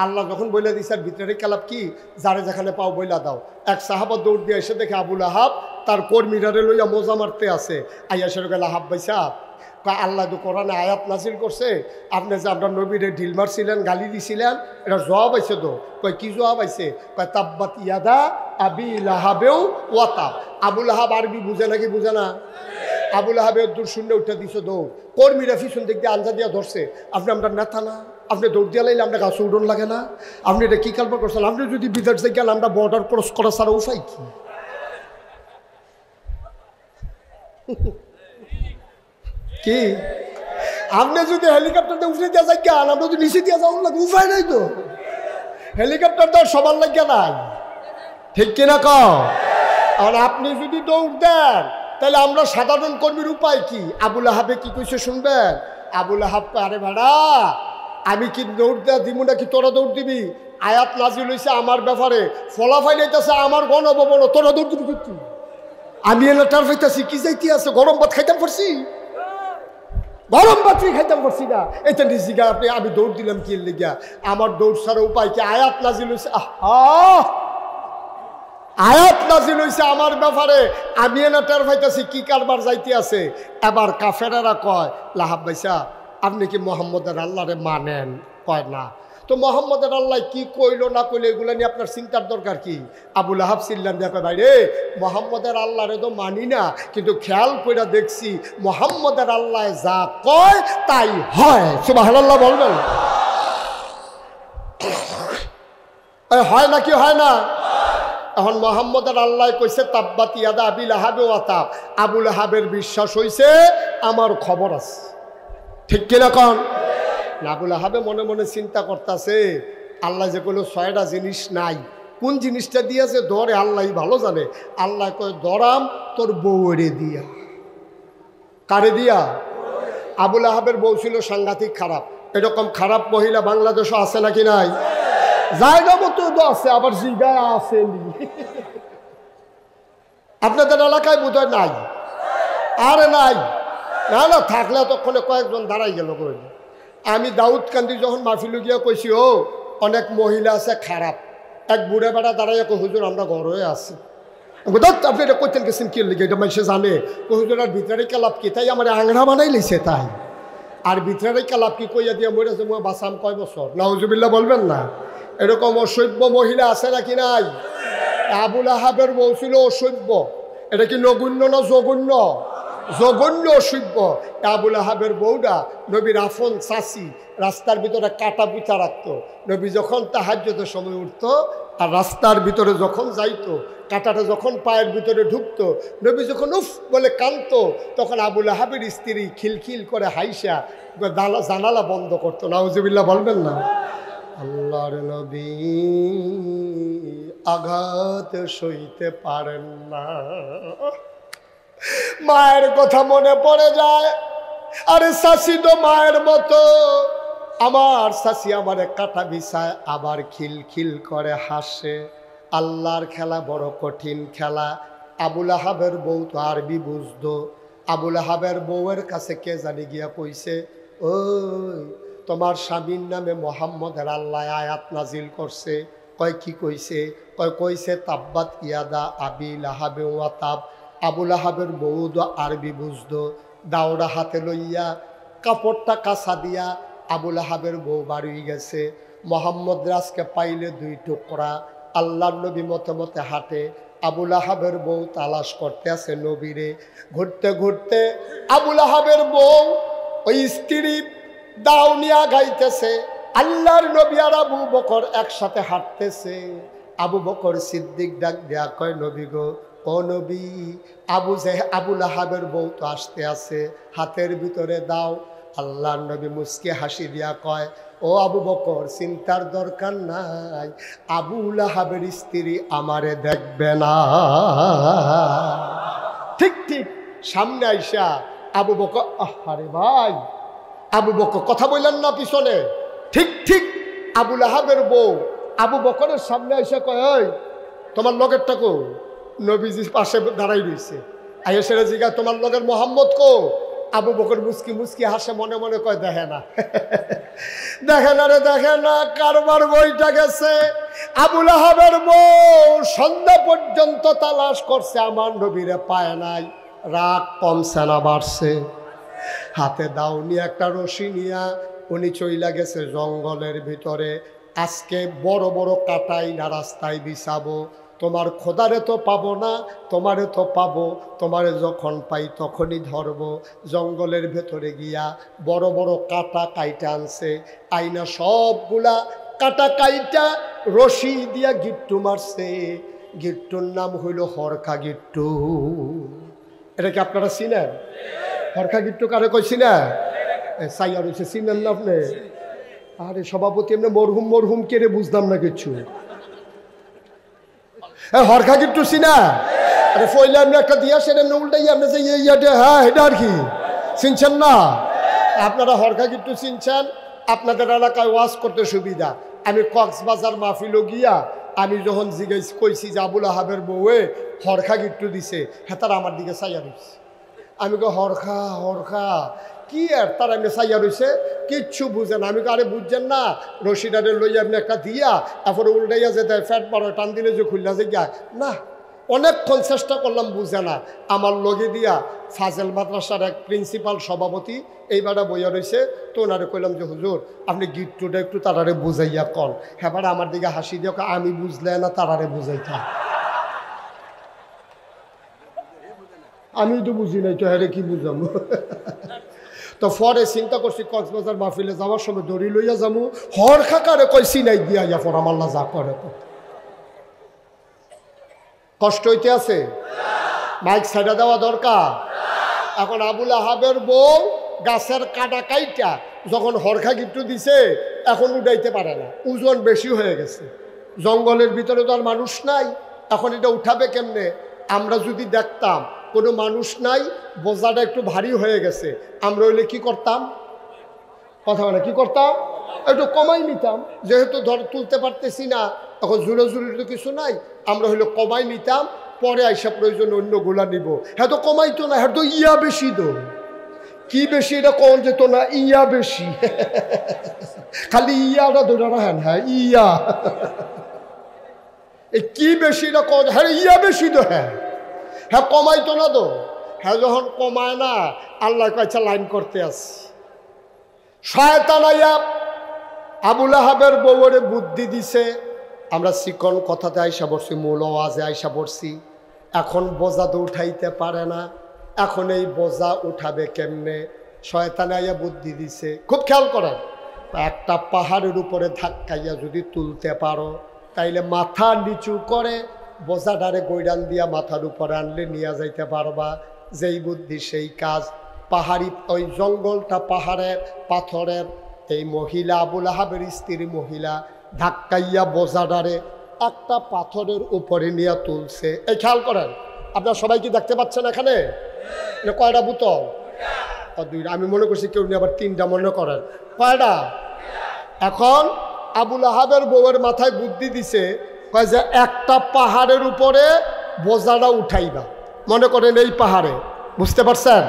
আল্লাহ যখন বইলা দিছে ভিতরে কালাপ কি, যারে যেখানে পাও বইলা দাও। এক সাহাবা দৌড় দিয়ে এসে দেখে আবুল আহাব তার কর্মীরারে লইয়া মজা মারতে আছে। আইয়া সেরকম আহাব ভাইসা আল্লাহ তো কোরআনে আয়াত নাজিল করছে, আপনি যে আপনার নবীরে ঢিল মারছিলেন, গালি দিছিলেন, এটা জবাব আইছে তো? কয় কি জবাব আইছে? কয় তাব্বাত ইয়াদা আবি লাহাবেও ওয়াতাব। আবুল আহাব আরবি বুঝে নাকি বুঝে না? আবুল আহাবের দূর শূন্য উঠে দিছে দৌড়, কর্মীরা পিছন দিক দিয়ে আঞ্জা দিয়া ধরছে। আপনি আমরা নেতা না? আপনি দৌড় দিয়া লাইলে আমরা গাছে উড়ন লাগে না? আপনি এটা কি কালবা করছেন? আপনি যদি বিদেশ যাই গেলে আমরা বর্ডার ক্রস করা ছাড়া উপায় কি? কি আপনি যদি হেলিকপ্টারটা উঠে দিয়া যাই গান, আমরা তো নিচে দিয়া যাওয়ার লাগে, উপায় নাই তো। হেলিকপ্টার তো সবার লাগিয়া নাই, ঠিক কিনা কও? আর আপনি যদি দৌড় দেন তাহলে আমরা সাধারণ কর্মীর উপায় কি? আবুল আহাবে কি কইছে শুনবেন? আবুল আহাব আরে ভাড়া, আমি কি দৌড় দেওয়া দিব নাকি তোরা দৌড় দিবি? আয়াত নাজিল হইছে আমার ব্যাপারে, ফলাফল হইতেছে আমার গণভবন, তোরা দৌড় দিবি কি? আমি এনে টার পাইতেছি কি যাইতে আছে, গরম ভাত খাইতাম পারছি, গরম ভাত খাইতাম পারছি না। এটা নিজে আপনি আমি দৌড় দিলাম কি লেগিয়া? আমার দৌড় ছাড়া উপায় কি? আয়াত নাজিল হইছে, আয়াত নাজিল হইছে আমার ব্যাপারে, আমি এনে টের পাইতেছি কি কারবার যাইতে আছে। এবার কাফেরেরা কয় লাহাব ভাইসা, আপনি কি মোহাম্মদের আল্লাহরে মানেন? কয় না। তো মোহাম্মদের আল্লাহ কি কইলো না কইলো এগুলো নিয়ে আপনার চিন্তার দরকার কি? আবুল আহাব চিল্লান দেখো ভাই রে, মোহাম্মদের আল্লাহরে তো মানি না, কিন্তু খেয়াল করে দেখছি মোহাম্মদের আল্লাহ যা কয় তাই হয়। সুবহানাল্লাহ বলবেন? হয় নাকি হয় না? এখন মোহাম্মদের আল্লাহ কইছে তাব্বাত ইয়াদা আবি লাহাব ওয়া তাব, আবু লাহাবের বিশ্বাস হইছে আমার খবর আছে, ঠিক কিনা কন? আবু লাহাবে মনে মনে চিন্তা করতেছে আল্লাহ যে কোনো 6টা জিনিস নাই, কোন জিনিসটা দিয়েছে ধরে আল্লাহ ভালো জানে। আল্লাহ কয় ধরাম তোর বউরে দিয়া। কারে দিয়া? আবু লাহাবের বউ ছিল সাংঘাতিক খারাপ। এরকম খারাপ মহিলা বাংলাদেশও আছে নাকি নাই? জায়গা মতো তো আছে, আবার জিগায় আসেনি। আপনাদের এলাকায় বোধহয় নাই? আরে নাই, না না, থাকলে তখনে কয়েকজন দাঁড়াই গেল। আমি দাউদকান্দি যখন মাহফিলু গিয়া কইছি ও অনেক মহিলা আছে খারাপ, এক বুড়ে বেড়া দাঁড়াইয়া কো হুজুর আমরা ঘরে আছি। আপনি এটা করতেন গেছেন কি লিখে, এটা মানুষে জানে হুজুর আর ভিতরে কালাপ কি, তাই আমার আংরা বানাই লইছে তাই। আর ভিতরে কালাপ কি কইয়া দিয়ে মরেছে মই বাঁচাম কয় বছর, নাউজুবিল্লাহ বলবেন না। এরকম অসভ্য মহিলা আছে নাকি নাই? আবু লাহাবের বউ ছিল অসভ্য। এটা কি নগণ্য না জঘন্য? জঘন্য অসভ্য। আবু লাহাবের বউটা নবীর আফন চাচি, রাস্তার ভিতরে কাটা পিঠা রাখতো। নবী যখন তাহাজ্জুদের সময় উঠতো আর রাস্তার ভিতরে যখন যাইতো, কাঁটাটা যখন পায়ের ভিতরে ঢুকতো, নবী যখন উফ বলে কাঁদতো, তখন আবু লাহাবের স্ত্রী খিলখিল করে হাইসা জানালা বন্ধ করতো। নাউজুবিল্লাহ বলবেন না। আল্লাহর নবী আঘাত সইতে পারেন না, মায়ের কথা মনে পড়ে যায়। আরে শাশি তো মায়ের মতো, আমার শাশি আমারে কাটা বিছায় আবার খিলখিল করে হাসে। আল্লাহর খেলা বড় কঠিন খেলা। আবু লাহাবের বউ তো আরবি বুঝতো। আবু লাহাবের বউয়ের কাছে কে জানি গিয়া কইছে, ওই তোমার স্বামীর নামে মোহাম্মদের আল্লাহ আয়াত নাজিল করছে। কয় কি কইছে? কইছে তাব্বাত ইয়াদা আবি লাহাবে ওয়া তাব। আবু লাহাবের বউ তো আরবি বুঝতো। দাওড়া হাতে লইয়া কাপড়টা কাছা দিয়া আবু লাহাবের বউ বাড়ি গেছে। মোহাম্মদ রাজকে পাইলে 2 টুকরা। আল্লাহর নবী মতে মতে হাঁটে। আবু লাহাবের বউ তালাশ করতে আছে নবীরে। ঘুরতে ঘুরতে আবু লাহাবের বউ ওই স্ত্রী দাউনিয়া গাইতেছে। আল্লাহর নবী আর আবু বকর একসাথে হাঁটতেছে। আবু বকর সিদ্দিক ডাক দেয়া কয়, নবী গো, ও নবী, আবু লাহাবের বউ তো আসতে আছে, হাতের ভিতরে দাও। আল্লাহর নবী মুস্কি হাসি দিয়া কয়, ও আবু বকর, চিন্তার দরকার নাই, আবু লাহাবের স্ত্রী আমারে দেখবে না। ঠিক ঠিক সামনে আইসা আবু বকর, আরে ভাই আবু বকর কথা বললেন না পিছনে। ঠিক ঠিক আবু লাহাবের বউ আবু বকরের সামনে আইসা কয়, ওই তোমার লগেরটা কো? নবীজির পাশে দাঁড়াই রয়েছে। আইয়া সেটা জিগা, তোমার লগের মোহাম্মদ কো? আবু বকর মুস্কি মুস্কি হাসে, মনে মনে কয়, দেখে না দেখে না রে, দেখে না, কারবার বইটা গেছে। আবু লাহাবের বউ সন্ধ্যা পর্যন্ত তালাশ করছে, আমার নবীরে পায় নাই। রাগ কমছে না বাড়ছে। হাতে দাউনি একটা রশি নিয়া উনি চইলা গেছে জঙ্গলের ভিতরে। আজকে বড় বড় কাটাই না রাস্তায় বিছাবো, তোমার খোদারে তো পাবো না, তোমারে তো পাবো, তোমারে যখন পাই তখনই ধরবো। জঙ্গলের ভেতরে গিয়া বড় বড় কাটা কাইটা আনছে, আইনা সবগুলা কাটা কাইটা রশি দিয়া গিট্টু মারছে। গিট্টুর নাম হইল হরকা গিট্টু। এটা কি আপনারা চিনেন? হরকা গিট্টু কারে কইছি না? সাইয়া রয়েছে, চিনেন না আপনি? আরে সভাপতি এমনি মরহুম মরহুম কেড়ে বুঝলাম না কিছু। হরকা গিট্টু চিনা? আরে ফইলে এমনি একটা দিয়া সেটা এমনি উল্টাই আপনি যে ইয়াটা, হ্যাঁ এটা আর কি চিনছেন না? আপনারা হরকা গিট্টু চিনছেন? আপনাদের এলাকায় ওয়াজ করতে সুবিধা। আমি কক্সবাজার মাহফিলও গিয়া আমি যখন জিজ্ঞেস কইছি যে আবু লাহাবের বউয়ে হরকা গিট্টু দিছে, হ্যাঁ তারা আমার দিকে চাইয়া রইছে। আমি কো হরকা হরকা কি? আর তারা এমনি চাইয়া রইছে, কিচ্ছু বুঝে না। আমি আরে বুঝছেন না, রশিদারে লইয়া আপনি একটা দিয়া এরপরে উল্টাইয়া যে দেয়, ফ্যাট বাড়ো, টান দিলে যে খুললা যে গিয়া না। অনেকক্ষণ চেষ্টা করলাম, বুঝে না। আমার লগে দিয়া ফাজেল মাদ্রাসার এক প্রিন্সিপাল সভাপতি এইবারে বইয়া রয়েছে, তো ওনারে কইলাম যে হুজুর আপনি গিট্টুটা একটু তারারে বুঝাইয়া কন। হ্যাঁ আমার দিকে হাসি দিয়ে আমি বুঝলে না, তারারে বুঝাইতা। আমি তো বুঝি নাই, তো হ্যাঁ কি বুঝাম। তো পরে চিন্তা করছি কক্সবাজার মাহফিলে যাওয়ার সময় দড়ি লইয়া যাবো হর খাকারে কই সিনাই দিয়া ইয়া পর আমার যা করে কষ্ট হইতে আছে মাইক সাইডা দেওয়া দরকার এখন আবুল আহাবের বউ গাছের কাটা কাইটা যখন হরখা গিট্টু দিছে এখন উঠাইতে পারে না ওজন বেশি হয়ে গেছে জঙ্গলের ভিতরে তো আর মানুষ নাই এখন এটা উঠাবে কেমনে আমরা যদি দেখতাম কোনো মানুষ নাই বোঝাটা একটু ভারী হয়ে গেছে আমরা হইলে কি করতাম কথা বলে কি করতাম একটু কমাই নিতাম যেহেতু ধর তুলতে পারতেছি না এখন জুড়ে জুড়ে তো কিছু নাই আমরা হইলে কমাই নিতাম পরে আইসা প্রয়োজন অন্য গোলা নিব হ্যাঁ তো কমাইতো না হ্যাঁ তো ইয়া বেশি তো কি বেশি এটা কম যেত না ইয়া বেশি খালি ইয়াটা ধরে রাখেন হ্যাঁ ইয়া এই কি বেশি এটা কম হ্যাঁ ইয়া বেশি তো হ্যাঁ হ্যাঁ কমাইতো না তো হ্যাঁ যখন কমায় না আল্লাহ কাছে লাইন করতে আসি শয়তান আইয়া আবুল আহাবের বউরে বুদ্ধি দিছে আমরা চিকন কথাতে আইসা পড়ছি মূল আওয়াজে আইসা পড়ছি এখন বোঝা তো উঠাইতে পারে না এখন এই বোঝা উঠাবে কেমনে শয়তান আইয়া বুদ্ধি দিছে খুব খেয়াল করেন একটা পাহাড়ের উপরে ধাক্কাইয়া যদি তুলতে পারো তাইলে মাথা নিচু করে বোঝাটারে গৈরান দিয়া মাথার উপরে আনলে নিয়ে যাইতে পারবা যেই বুদ্ধি সেই কাজ পাহাড়ি ওই জঙ্গলটা পাহাড়ের পাথরের এই মহিলা আবুল আহাবের স্ত্রী মহিলা ধাক্কাইয়া বোঝাটারে একটা পাথরের উপরে নিয়ে তুলছে এই খেয়াল করেন আপনারা সবাই কি দেখতে পাচ্ছেন এখানে কয়টা বোতল দুইটা আমি মনে করছি কেউ নিয়ে আবার তিনটা মনে করেন কয়টা এখন আবুল আহাবের বউয়ের মাথায় বুদ্ধি দিছে কয় যে একটা পাহাড়ের উপরে বোঝাটা উঠাইবা মনে করেন এই পাহাড়ে বুঝতে পারছেন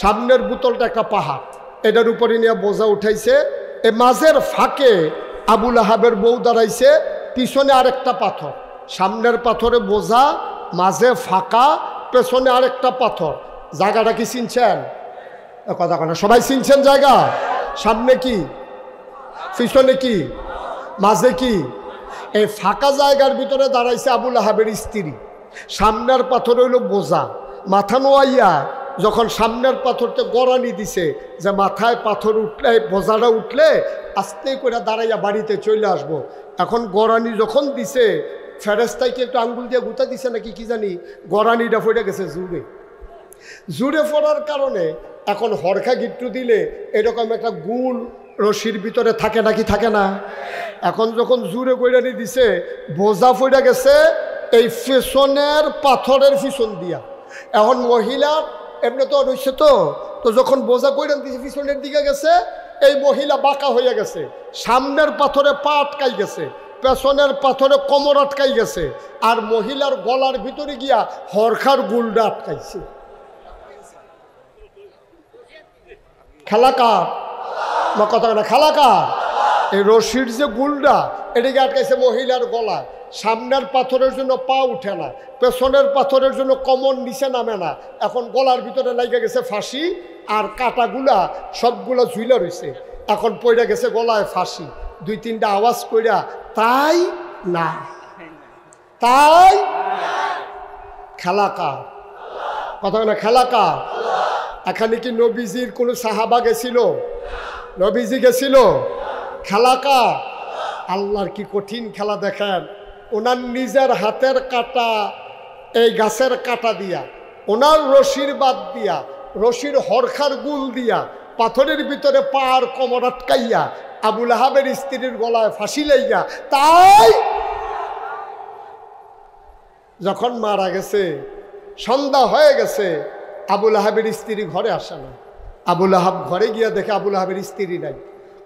সামনের বোতলটা একটা পাহাড় এটার উপরে নিয়ে বোঝা উঠাইছে এই মাঝের ফাঁকে আবুল আহাবের বউ দাঁড়াইছে পিছনে আরেকটা পাথর সামনের পাথরে বোঝা মাঝে ফাঁকা পেছনে আরেকটা পাথর জায়গাটা কি চিনছেন কথা কথা সবাই চিনছেন জায়গা সামনে কি পিছনে কি মাঝে কি এই ফাঁকা জায়গার ভিতরে দাঁড়াইছে আবুল আহাবের স্ত্রী সামনের পাথর হইল বোঝা মাথা নোয়াইয়া যখন সামনের পাথরতে গড়ানি দিছে যে মাথায় পাথর উঠলে বোঝাটা উঠলে আস্তে করে দাঁড়াইয়া বাড়িতে চলে আসবো এখন গড়ানি যখন দিছে ফেরেস্তাইকে একটু আঙ্গুল দিয়ে গুতা দিছে নাকি কি জানি গড়ানিটা পড়ে গেছে জুড়ে জুড়ে পড়ার কারণে এখন হরখা গিট্টু দিলে এরকম একটা গুল রশির ভিতরে থাকে নাকি থাকে না এখন যখন জুড়ে গৈরানি দিছে বোঝা পড়ে গেছে এই পেছনের পাথরের পিছন দিয়া এখন মহিলার এমনি তো রয়েছে তো যখন বোঝা গৈরান দিছে পিছনের দিকে গেছে এই মহিলা বাঁকা হয়ে গেছে সামনের পাথরে পা আটকাই গেছে পেছনের পাথরে কোমর আটকাই গেছে আর মহিলার গলার ভিতরে গিয়া হরখার গুলটা আটকাইছে খেলাকার বা কথা না খেলাকার এই রশির যে গুলটা এটাকে আটকাইছে মহিলার গলায় সামনের পাথরের জন্য পা উঠে না পেছনের পাথরের জন্য কোমর নিচে নামে না এখন গলার ভিতরে লাগে গেছে ফাঁসি আর কাটাগুলা সবগুলা ঝুইলা রয়েছে এখন পড়ে গেছে গলায় ফাঁসি দুই তিনটা আওয়াজ কইরা তাই না তাই খেলাকার কথা না খেলাকার এখানে কি নবীজির কোনো সাহাবা গেছিল নবীজি গেছিল খেলাকার আল্লাহর কি কঠিন খেলা দেখেন ওনার নিজের হাতের কাটা এই গাছের কাটা দিয়া ওনার রশির বাদ দিয়া রশির হরখার গুল দিয়া পাথরের ভিতরে পার কোমর আটকাইয়া আবুল আহাবের স্ত্রীর গলায় ফাঁসি লাইয়া তাই যখন মারা গেছে সন্ধ্যা হয়ে গেছে আবুল আহাবের স্ত্রী ঘরে আসে না আবুল আহাব ঘরে গিয়া দেখে আবুল আহাবের স্ত্রী নাই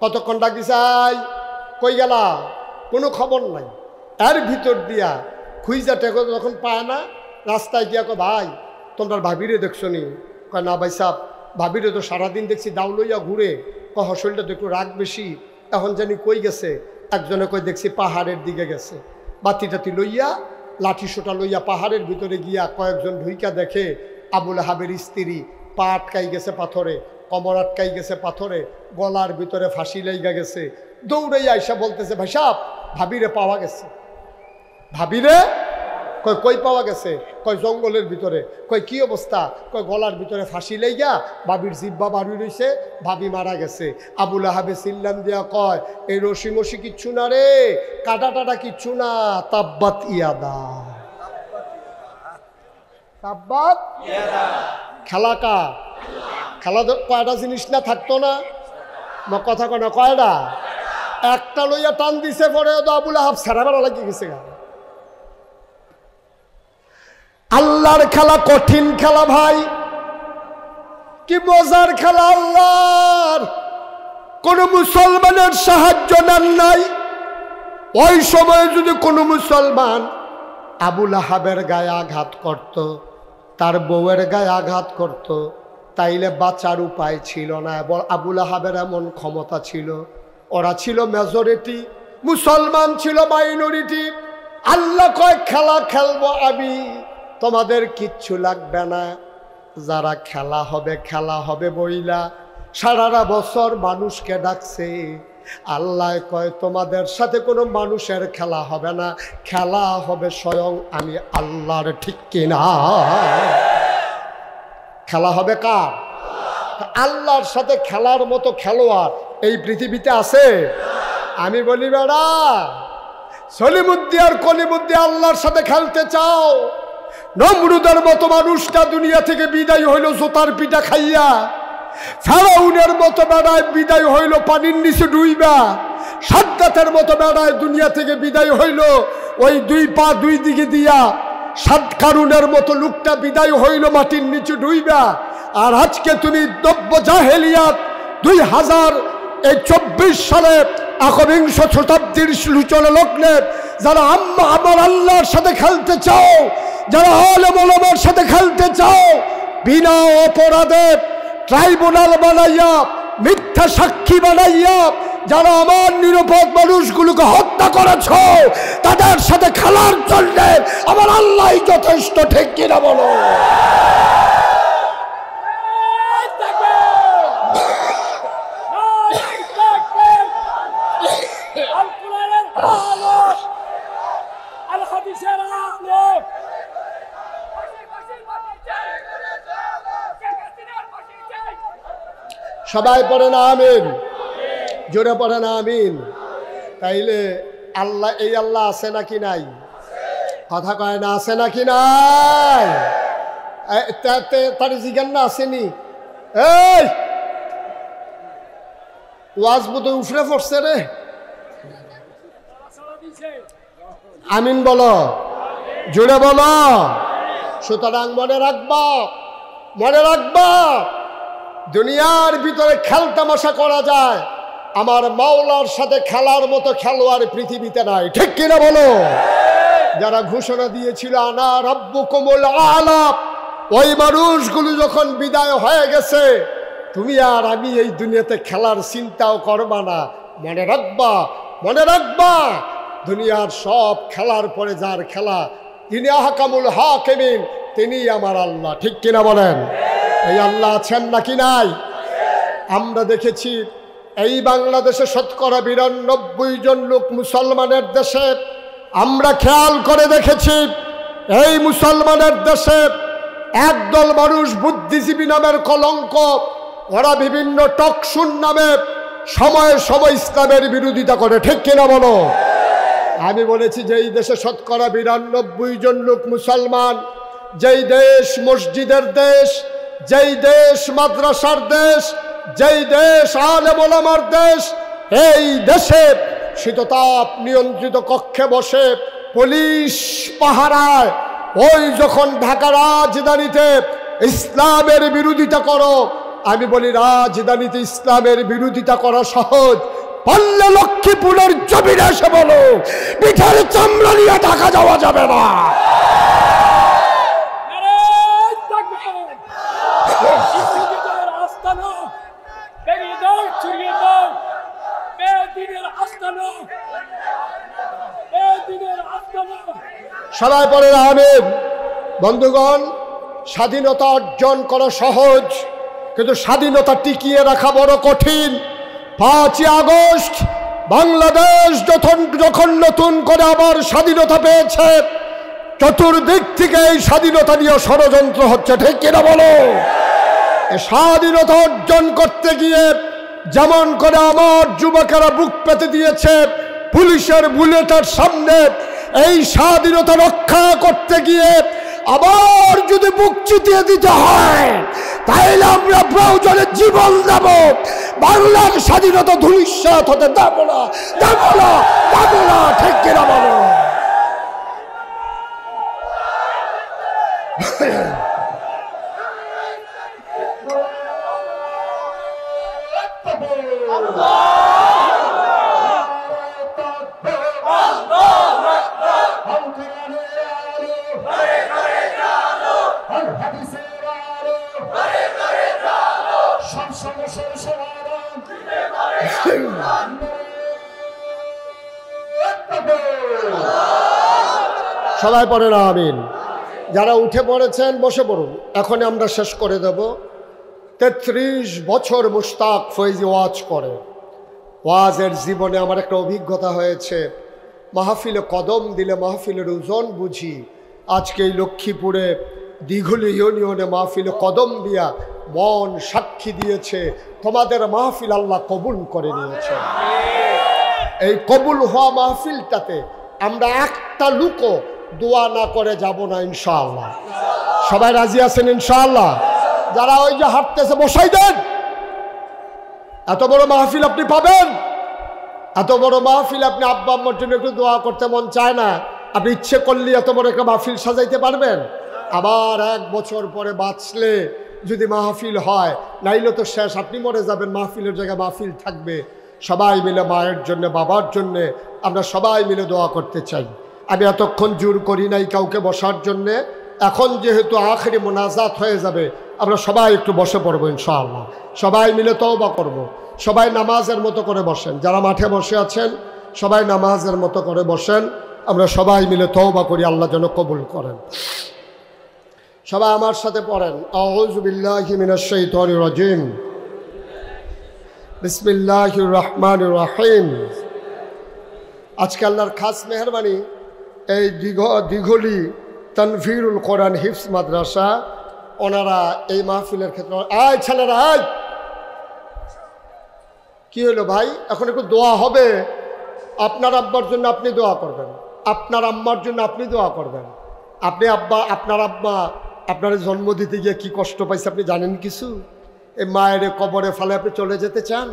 কতক্ষণ ডাকি চাই কই গেলা কোনো খবর নাই এর ভিতর দিয়া খুঁজা টেকো যখন পায় না রাস্তায় গিয়া কো ভাই তোমরা ভাবিরে দেখছো নি কয় না ভাই সাহ ভাবিরে তো সারাদিন দেখছি দাউ লইয়া ঘুরে শরীরটা তো একটু রাগ বেশি এখন জানি কই গেছে একজনে কই দেখছি পাহাড়ের দিকে গেছে বাতি টাতি লইয়া লাঠি সোটা লইয়া পাহাড়ের ভিতরে গিয়া কয়েকজন ঢুইকা দেখে আবুল আহাবের স্ত্রী পা আটকাই গেছে পাথরে কোমর আটকাই গেছে পাথরে গলার ভিতরে ফাঁসি লাইগা গেছে দৌড়ে আইসা বলতেছে ভাই সাহ ভাবিরে পাওয়া গেছে ভাবিরে কই কই পাওয়া গেছে? কই জঙ্গলের ভিতরে। কই কি অবস্থা? কই গলার ভিতরে ফাঁসি লাইগা বাবির জিব্বা বাড়ি রইছে, ভাবি মারা গেছে। আবুল আহাবে চিল্লান দিয়া কয়, এই রশি মশি কিচ্ছু না রে, কাটা টাটা কিচ্ছু না, তাব্বাত ইয়াদা, তাব্বাত ইয়াদা। খেলাকা খেলা কয়টা জিনিস না থাকতো না? কথা কয় না, কয়টা? একটা লইয়া টান দিছে, পরে তো আবুল আহাব সারা বেড়া লাগিয়ে গেছে। আল্লাহর খেলা কঠিন খেলা ভাই, কি মজার খেলা। আল্লাহর কোন মুসলমানের সাহায্য নেন নাই। ওই সময় যদি কোনো মুসলমান আবুল আহাবের গায়ে আঘাত করত, তার বউয়ের গায়ে আঘাত করত, তাইলে বাঁচার উপায় ছিল না। আবুল আহাবের এমন ক্ষমতা ছিল, ওরা ছিল মেজরিটি, মুসলমান ছিল মাইনরিটি। আল্লাহ কয় খেলা খেলবো আমি, তোমাদের কিচ্ছু লাগবে না। যারা খেলা হবে বইলা সারাটা বছর মানুষকে ডাকছে। আল্লাহ কয় তোমাদের সাথে কোনো মানুষের খেলা হবে না, খেলা হবে স্বয়ং আমি আল্লাহর। ঠিক কিনা? খেলা হবে কার? আল্লাহর সাথে খেলার মতো খেলোয়াড় এই পৃথিবীতে আছে? আমি বলি বেড়া, সলিমুদ্দি আর কলিমুদ্দি আল্লাহর সাথে খেলতে চাও? নমরুদের মতো মানুষটা দুনিয়া থেকে বিদায় হইল জোতার পিঠা খাইয়া। ফেরাউনের মতো বেড়ায় বিদায় হইল পানির নিচে ডুইবা। সাদ্দাতের মতো বেড়ায় দুনিয়া থেকে বিদায় হইল ওই দুই পা দুই দিকে দিয়া। সাদকারুনের মতো লোকটা বিদায় হইল মাটির নিচে ডুইবা। আর আজকে তুমি নব্য জাহেলিয়াত 2024 সালে একবিংশ শতাব্দীর সূচনা লগ্নে যারা আমার আল্লাহর সাথে খেলতে চাও, যারা আলেম ওলামার সাথে খেলতে চাও, বিনা অপরাধে ট্রাইব্যুনাল বানাইয়া, মিথ্যা সাক্ষী বানাইয়া যারা আমার নিরাপদ মানুষগুলোকে হত্যা করেছ, তাদের সাথে খেলার জন্য আমার আল্লাহ যথেষ্ট। ঠিক কিনা বলো? সবাই পড়ে না আমিন, জোরে পড়ে না আমিন। তাইলে আল্লাহ, এই আল্লাহ আছে নাকি নাই? কথা কয় না, আছে নাকি নাই? তার জিজ্ঞান না আসেনি? এই ওয়াজ বোধহয় উফরে পড়ছে রে। আমিন বলো, জোরে বলো। সুতরাং মনে রাখবা, মনে রাখবা, দুনিয়ার ভিতরে খেলতামাশা করা যায়, আমার মাওলার সাথে খেলার মতো খেলোয়াড় পৃথিবীতে নাই। ঠিক কিনা বলো? যারা ঘোষণা দিয়েছিল আনা রাব্বুকুমুল আ'লা, ওই মানুষগুলো যখন বিদায় হয়ে গেছে, তুমি আর আমি এই দুনিয়াতে খেলার চিন্তাও করবা না। মনে রাখবা, মনে রাখবা, দুনিয়ার সব খেলার পরে যার খেলা, তিনি আহকামুল হাকিমিন, তিনি আমার আল্লাহ। ঠিক কিনা বলেন? এই আল্লাহ আছেন নাকি নাই? আমরা দেখেছি এই বাংলাদেশে 92% জন লোক মুসলমানের দেশে। আমরা খেয়াল করে দেখেছি এই মুসলমানের দেশে একদল মানুষ বুদ্ধিজীবী নামের কলঙ্ক, ওরা বিভিন্ন টকশুন নামে সময়ে সময় ইসলামের বিরোধিতা করে। ঠিক কিনা বলো? আমি বলেছি যে এই দেশে 92% জন লোক মুসলমান, যেই দেশ মসজিদের দেশ, যেই দেশ মাদ্রাসার দেশ, যেই দেশ আলেম ওলামার দেশ, এই দেশে শীততাপ নিয়ন্ত্রিত কক্ষে বসে পুলিশ পাহারায়। ওই যখন ঢাকা রাজধানীতে ইসলামের বিরোধিতা করো, আমি বলি রাজধানীতে ইসলামের বিরোধিতা করা সহজ, পারলে লক্ষ্মীপুরের জমিনে এসে বলো, পিঠের চামড়া নিয়ে ঢাকা যাওয়া যাবে না। সবাই পড়ে আমিন। বন্ধুগণ, স্বাধীনতা অর্জন করা সহজ, কিন্তু স্বাধীনতা টিকিয়ে রাখা বড় কঠিন। 5ই আগস্ট বাংলাদেশ যখন নতুন করে আবার স্বাধীনতা পেয়েছে, চতুর্দিক থেকে এই স্বাধীনতা নিয়ে ষড়যন্ত্র হচ্ছে, ঠিক কিনা বলো? এই স্বাধীনতা অর্জন করতে গিয়ে যেমন করে আমার যুবকেরা বুক পেতে দিয়েছে পুলিশের বুলেটের সামনে, এই স্বাধীনতা রক্ষা করতে গিয়ে আবার যদি বুক চিতিয়ে দিতে হয় তাহলে আমরা প্রয়োজনে জীবন দেব, বাংলার স্বাধীনতা ধূলিসাৎ হতে দেব না, দেব না, দেব না, ঠিক কিনা বলো? সবাই পড়েন আমিন। যারা উঠে পড়েছেন বসে পড়ুন, এখন আমরা শেষ করে দেব। 33 বছর মুশতাক ফৈজি ওয়াজ করে। ওয়াজের জীবনে আমার একটা অভিজ্ঞতা হয়েছে, মাহফিলে কদম দিলে মাহফিলের ওজন বুঝি। আজকে এই লক্ষ্মীপুরে দিঘলি ইউনিয়নে মাহফিলে কদম দিয়া মন সাক্ষী দিয়েছে তোমাদের মাহফিল আল্লাহ কবুল করে নিয়েছে। এই কবুল হওয়া মাহফিলটাতে আমরা একটা লুকও দোয়া না করে যাব না ইনশাআল্লাহ। সবাই রাজি আছেন ইনশাআল্লাহ? যারা ওই যে হাঁটতেছে বসাই দেন। এত বড় মাহফিল আপনি পাবেন, এত বড় মাহফিল আপনি আব্বা আম্মার জন্য একটু দোয়া করতে মন চায় না? আপনি ইচ্ছে করলে এত বড় একটা মাহফিল সাজাইতে পারবেন? আবার 1 বছর পরে বাঁচলে যদি মাহফিল হয়, নাইলে তো শেষ, আপনি মরে যাবেন, মাহফিলের জায়গায় মাহফিল থাকবে। সবাই মিলে মায়ের জন্য, বাবার জন্যে আমরা সবাই মিলে দোয়া করতে চাই। আমি এতক্ষণ জোর করি নাই কাউকে বসার জন্যে। এখন যেহেতু আখেরি মোনাজাত হয়ে যাবে, আমরা সবাই একটু বসে পড়বো ইনশাআল্লাহ। সবাই মিলে তওবা করব। সবাই নামাজের মতো করে বসেন, যারা মাঠে বসে আছেন সবাই নামাজের মতো করে বসেন। আমরা সবাই মিলে তওবা করি, আল্লাহ যেন কবুল করেন। সবাই আমার সাথে পড়েন, আউযু বিল্লাহি মিনাশ শাইতানির রাজিম, বিসমিল্লাহির রহমানির রহিম। আজকে আল্লাহর খাস মেহরবানি, এই দিঘলি তানভীরুল কোরআন হিফজ মাদ্রাসা, ওনারা এই মাহফিলের ক্ষেত্রে, আয় ছেলেরা আয়, কি হলো ভাই? এখন একটু দোয়া হবে। আপনার আব্বার জন্য আপনি দোয়া করবেন, আপনার আম্মার জন্য আপনি দোয়া করবেন। আপনি আব্বা, আপনার আব্বা আপনার জন্ম দিতে গিয়ে কি কষ্ট পাইছে আপনি জানেন কিছু? এই মায়ের কবরে ফেলে আপনি চলে যেতে চান?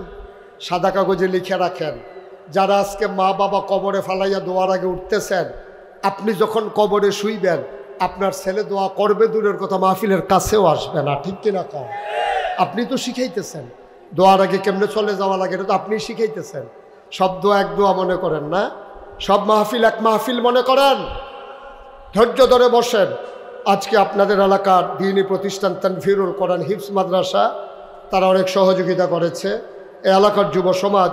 সাদা কাগজে লিখে রাখেন, যারা আজকে মা বাবা কবরে ফেলাইয়া দোয়ার আগে উঠতেছেন, আপনি যখন কবরে শুইবেন আপনার ছেলে দোয়া করবে দূরের কথা, মাহফিলের কাছেও আসবে না, ঠিক কিনা কম? আপনি তো শিখাইতেছেন দোয়ার আগে কেমনে চলে যাওয়া লাগে, এটা তো আপনি শিখাইতেছেন। সব দোয়া এক দোয়া মনে করেন না, সব মাহফিল এক মাহফিল মনে করেন। ধৈর্য ধরে বসেন। আজকে আপনাদের এলাকার দ্বীনী প্রতিষ্ঠান তানভীরুল কোরআন হিফজ মাদ্রাসা, তারা অনেক সহযোগিতা করেছে। এই এলাকার যুব সমাজ,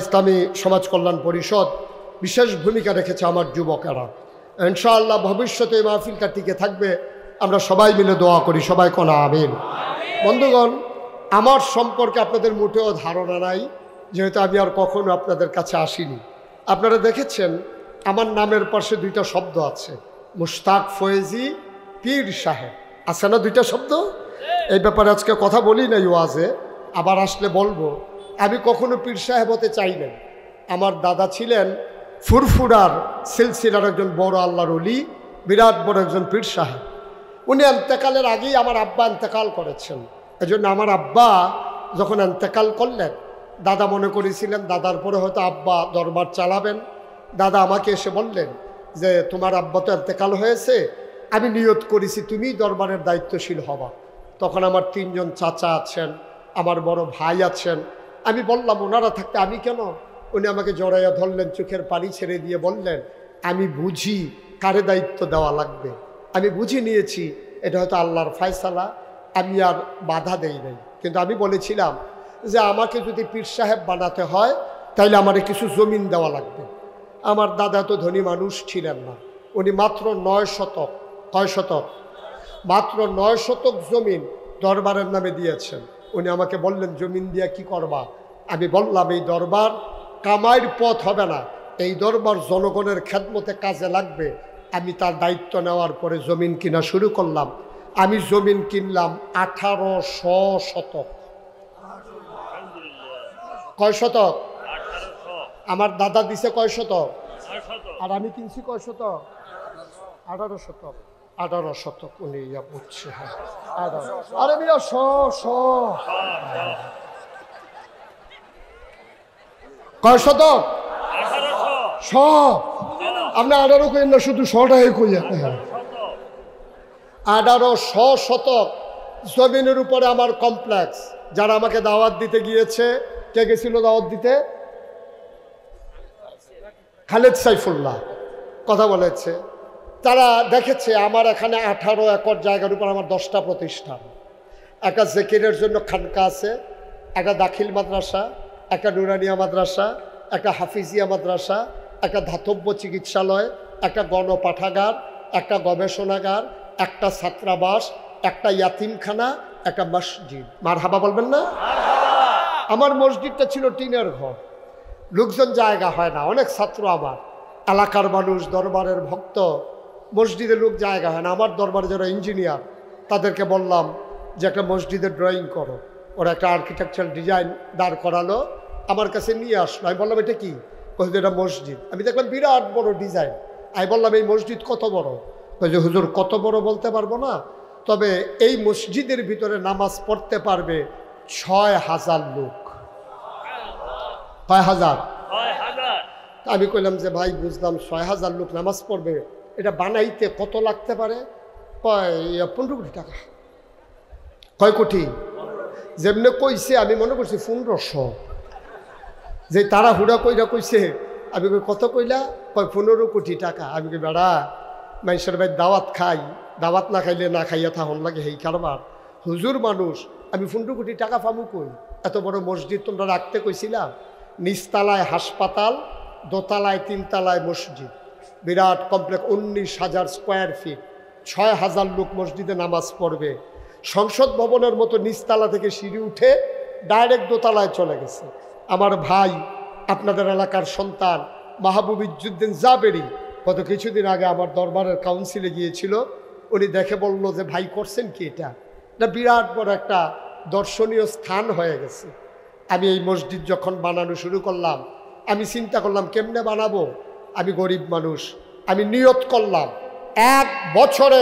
ইসলামী সমাজ কল্যাণ পরিষদ বিশেষ ভূমিকা রেখেছে আমার যুবকেরা। ইনশাআল্লাহ ভবিষ্যতে এই মাহফিলটা টিকে থাকবে, আমরা সবাই মিলে দোয়া করি, সবাই কোনা আমিন। বন্ধুগণ, আমার সম্পর্কে আপনাদের মোটেও ধারণা নাই, যেহেতু আমি আর কখনো আপনাদের কাছে আসিনি। আপনারা দেখেছেন আমার নামের পাশে 2টা শব্দ আছে, মুশতাক ফয়েজি পীর সাহেব, আছে না 2টা শব্দ? এই ব্যাপারে আজকে কথা বলি নাই ওয়াজে, আবার আসলে বলবো। আমি কখনো পীর সাহেব হতে চাই না। আমার দাদা ছিলেন ফুরফুরার সিলসিলার একজন বড় আল্লাহর ওলি, বিরাট বড় একজন পীর সাহেব। উনি এন্তেকালের আগেই আমার আব্বা এন্তেকাল করেছেন। এজন্য আমার আব্বা যখন এন্তেকাল করলেন, দাদা মনে করেছিলেন দাদার পরে হয়তো আব্বা দরবার চালাবেন। দাদা আমাকে এসে বললেন যে তোমার আব্বা তো এন্তেকাল হয়েছে, আমি নিয়ত করেছি তুমিই দরবারের দায়িত্বশীল হবা। তখন আমার 3 জন চাচা আছেন, আমার বড় ভাই আছেন। আমি বললাম ওনারা থাকতে আমি কেন? উনি আমাকে জড়াইয়া ধরলেন, চোখের পানি ছেড়ে দিয়ে বললেন, আমি বুঝি কারে দায়িত্ব দেওয়া লাগবে, আমি বুঝে নিয়েছি এটা হয়তো আল্লাহর ফয়সালা, আমি আর বাধা দেই নাই। কিন্তু আমি বলেছিলাম যে আমাকে যদি পীর সাহেব বানাতে হয় তাইলে আমারে কিছু জমিন দেওয়া লাগবে। আমার দাদা তো ধনী মানুষ ছিলেন না, উনি মাত্র 9 শতক, কয় শতক? মাত্র 9 শতক জমিন দরবারের নামে দিয়েছেন। উনি আমাকে বললেন জমিন দিয়া কি করবা? আমি বললাম এই দরবার কামাইয়ের পথ হবে না, এই দরবার জনগণের খেদমতে কাজে লাগবে। আমি তার দায়িত্ব নেওয়ার পরে জমিন কিনা শুরু করলাম। আমি জমিন কিনলাম 1800 শতক। কয় শতক? আমার দাদা দিছে কয় শতক? আর আমি কিনছি কয় শতক? 18 শতক। 18 শতক উনি বুঝছে। হ্যাঁ, আরে মিয়া কয় শতক? আপনি 18 কইেন না, শুধু 100টাই কইয়া। 1800 শতক জমিনের উপরে আমার কমপ্লেক্স। যারা আমাকে দাওয়াত দিতে গিয়েছে, কে গেছিল দাওয়াত দিতে? খালেদ সাইফুল্লাহ কথা বলেছে। তারা দেখেছে আমার এখানে 18 একর জায়গার উপর আমার 10টা প্রতিষ্ঠান। একটা জেকিরের জন্য খানকা আছে, একটা দাখিল মাদ্রাসা, একটা নুরানিয়া মাদ্রাসা, একটা হাফিজিয়া মাদ্রাসা, একটা ধাতব্য চিকিৎসালয়, একটা গণপাঠাগার, একটা গবেষণাগার, একটা ছাত্রাবাস, একটা ইয়াতিমখানা, একটা মসজিদ। মারহাবা বলবেন না? আমার মসজিদটা ছিল টিনের ঘর, লোকজন জায়গা হয় না, অনেক ছাত্র আমার এলাকার মানুষ, দরবারের ভক্ত, মসজিদে লোক জায়গা হয় না। আমার দরবারে যারা ইঞ্জিনিয়ার তাদেরকে বললাম যে একটা মসজিদের ড্রয়িং করো। ওরা একটা আর্কিটেকচারাল ডিজাইন দাঁড় করালো, আমার কাছে নিয়ে আসলো। আমি বললাম এটা কি? বলছে এটা মসজিদ। আমি দেখলাম বিরাট বড় ডিজাইন। আমি বললাম এই মসজিদ কত বড়? বলছে হুজুর কত বড় বলতে পারবো না, তবে এই মসজিদের ভিতরে নামাজ পড়তে পারবে 6000 লোক। কয় হাজার? আমি কইলাম যে ভাই বুঝলাম 6000 লোক নামাজ পড়বে, এটা বানাইতে কত লাগতে পারে? কয় 15 কোটি টাকা। কয় কোটি? যেমনি কইছে আমি মনে করছি 1500। যে তারা হুড়া কইরা কইছে, আমি কত কইলা? কয় 15 কোটি টাকা। আমি কই বেড়া মানুষের ভাই দাওয়াত খাই, দাওয়াত না খাইলে না খাইয়া থাকুন লাগে এই কারবার। হুজুর মানুষ, আমি 15 কোটি টাকা পাবো কই? এত বড় মসজিদ তোমরা রাখতে কইছিলাম। নিচতলায় হাসপাতাল, দোতলায় 3 তলায় মসজিদ, বিরাট কমপ্লেক্স, 19,000 স্কোয়ার ফিট, 6000 লোক মসজিদে নামাজ পড়বে। সংসদ ভবনের মতো নিচতলা থেকে সিঁড়ি উঠে ডাইরেক্ট দোতলায় চলে গেছে। আমার ভাই আপনাদের এলাকার সন্তান মাহবুব ইজ্জুদ্দিন জাবেরি গত কিছুদিন আগে আমার দরবারের কাউন্সিলে গিয়েছিল। উনি দেখে বলল যে ভাই করছেন কি এটা? এটা বিরাট বড় একটা দর্শনীয় স্থান হয়ে গেছে। আমি এই মসজিদ যখন বানানো শুরু করলাম, আমি চিন্তা করলাম কেমনে বানাবো। আমি গরিব মানুষ, আমি নিয়ত করলাম 1 বছরে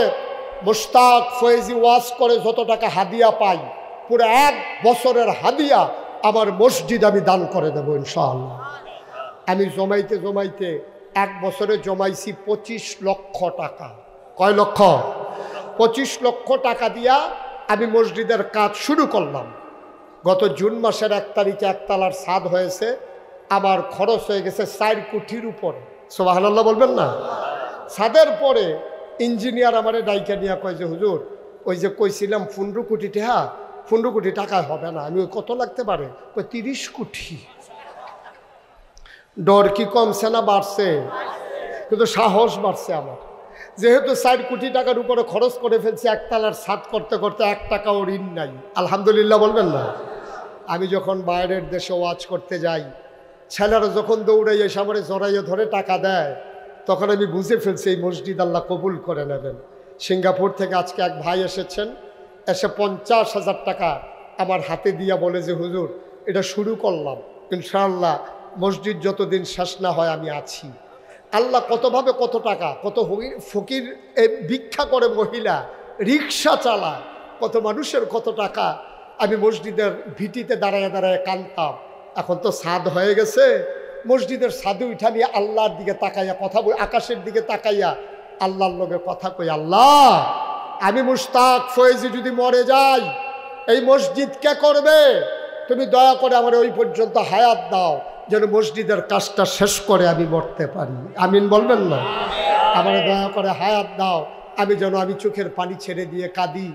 মুশতাক ফয়েজি ওয়াজ করে যত টাকা হাদিয়া পাই, পুরো 1 বছরের হাদিয়া আমার মসজিদ আমি দান করে দেবো ইনশাআল্লাহ। আমি জমাইতে জমাইতে 1 বছরে জমাইছি 25 লক্ষ টাকা। কয় লক্ষ? 25 লক্ষ টাকা দিয়া আমি মসজিদের কাজ শুরু করলাম। গত জুন মাসের 1 তারিখে 1 তলার ছাদ হয়েছে। আমার খরচ হয়ে গেছে 4 কোটির উপরে। সুবহানাল্লাহ বলবেন না? ছাদের পরে ইঞ্জিনিয়ার আমারে ডাইকা নিয়ে কয় যে হুজুর ওই যে কইছিলাম 15 কোটি টাকা, 15 কোটি টাকায় হবে না। আমি ওই কত লাগতে পারে? ওই 30 কোটি। ডর কি কমছে না বাড়ছে? কিন্তু সাহস বাড়ছে আমার। যেহেতু 4 কোটি টাকার উপরে খরচ করে ফেলছি, 1 তলার ছাদ করতে করতে 1 টাকাও ঋণ নাই। আলহামদুলিল্লাহ বলবেন না? আমি যখন বাইরের দেশে ওয়াজ করতে যাই, ছেলেরা যখন দৌড়াই এসে আমার জড়াইয়ে ধরে টাকা দেয়, তখন আমি বুঝে ফেলছি এই মসজিদ আল্লাহ কবুল করে নেবেন। সিঙ্গাপুর থেকে আজকে এক ভাই এসেছেন, এসে 50,000 টাকা আমার হাতে দিয়া বলে যে হুজুর এটা শুরু করলাম, ইনশাআল্লাহ মসজিদ যতদিন শেষ না হয় আমি আছি। আল্লাহ কতভাবে কত টাকা, কত ফকির ভিক্ষা করে মহিলা, রিক্সা চালায়, কত মানুষের কত টাকা। আমি মসজিদের ভিটিতে দাঁড়ায় দাঁড়ায় কাঁদতাম। এখন তো ছাদ হয়ে গেছে, মসজিদের ছাদে উঠা নিয়ে আল্লাহর দিকে তাকাইয়া কথা বলি, আকাশের দিকে তাকাইয়া আল্লাহর লগে কথা কই, আল্লাহ আমি মুশতাক ফয়েজি যদি মরে যাই এই মসজিদ কে করবে? তুমি দয়া করে আমার ওই পর্যন্ত হায়াত দাও, যেন মসজিদের কাজটা শেষ করে আমি মরতে পারি। আমিন বলবেন না? আমার দয়া করে হায়াত দাও, আমি যেন আমি চোখের পানি ছেড়ে দিয়ে কাঁদি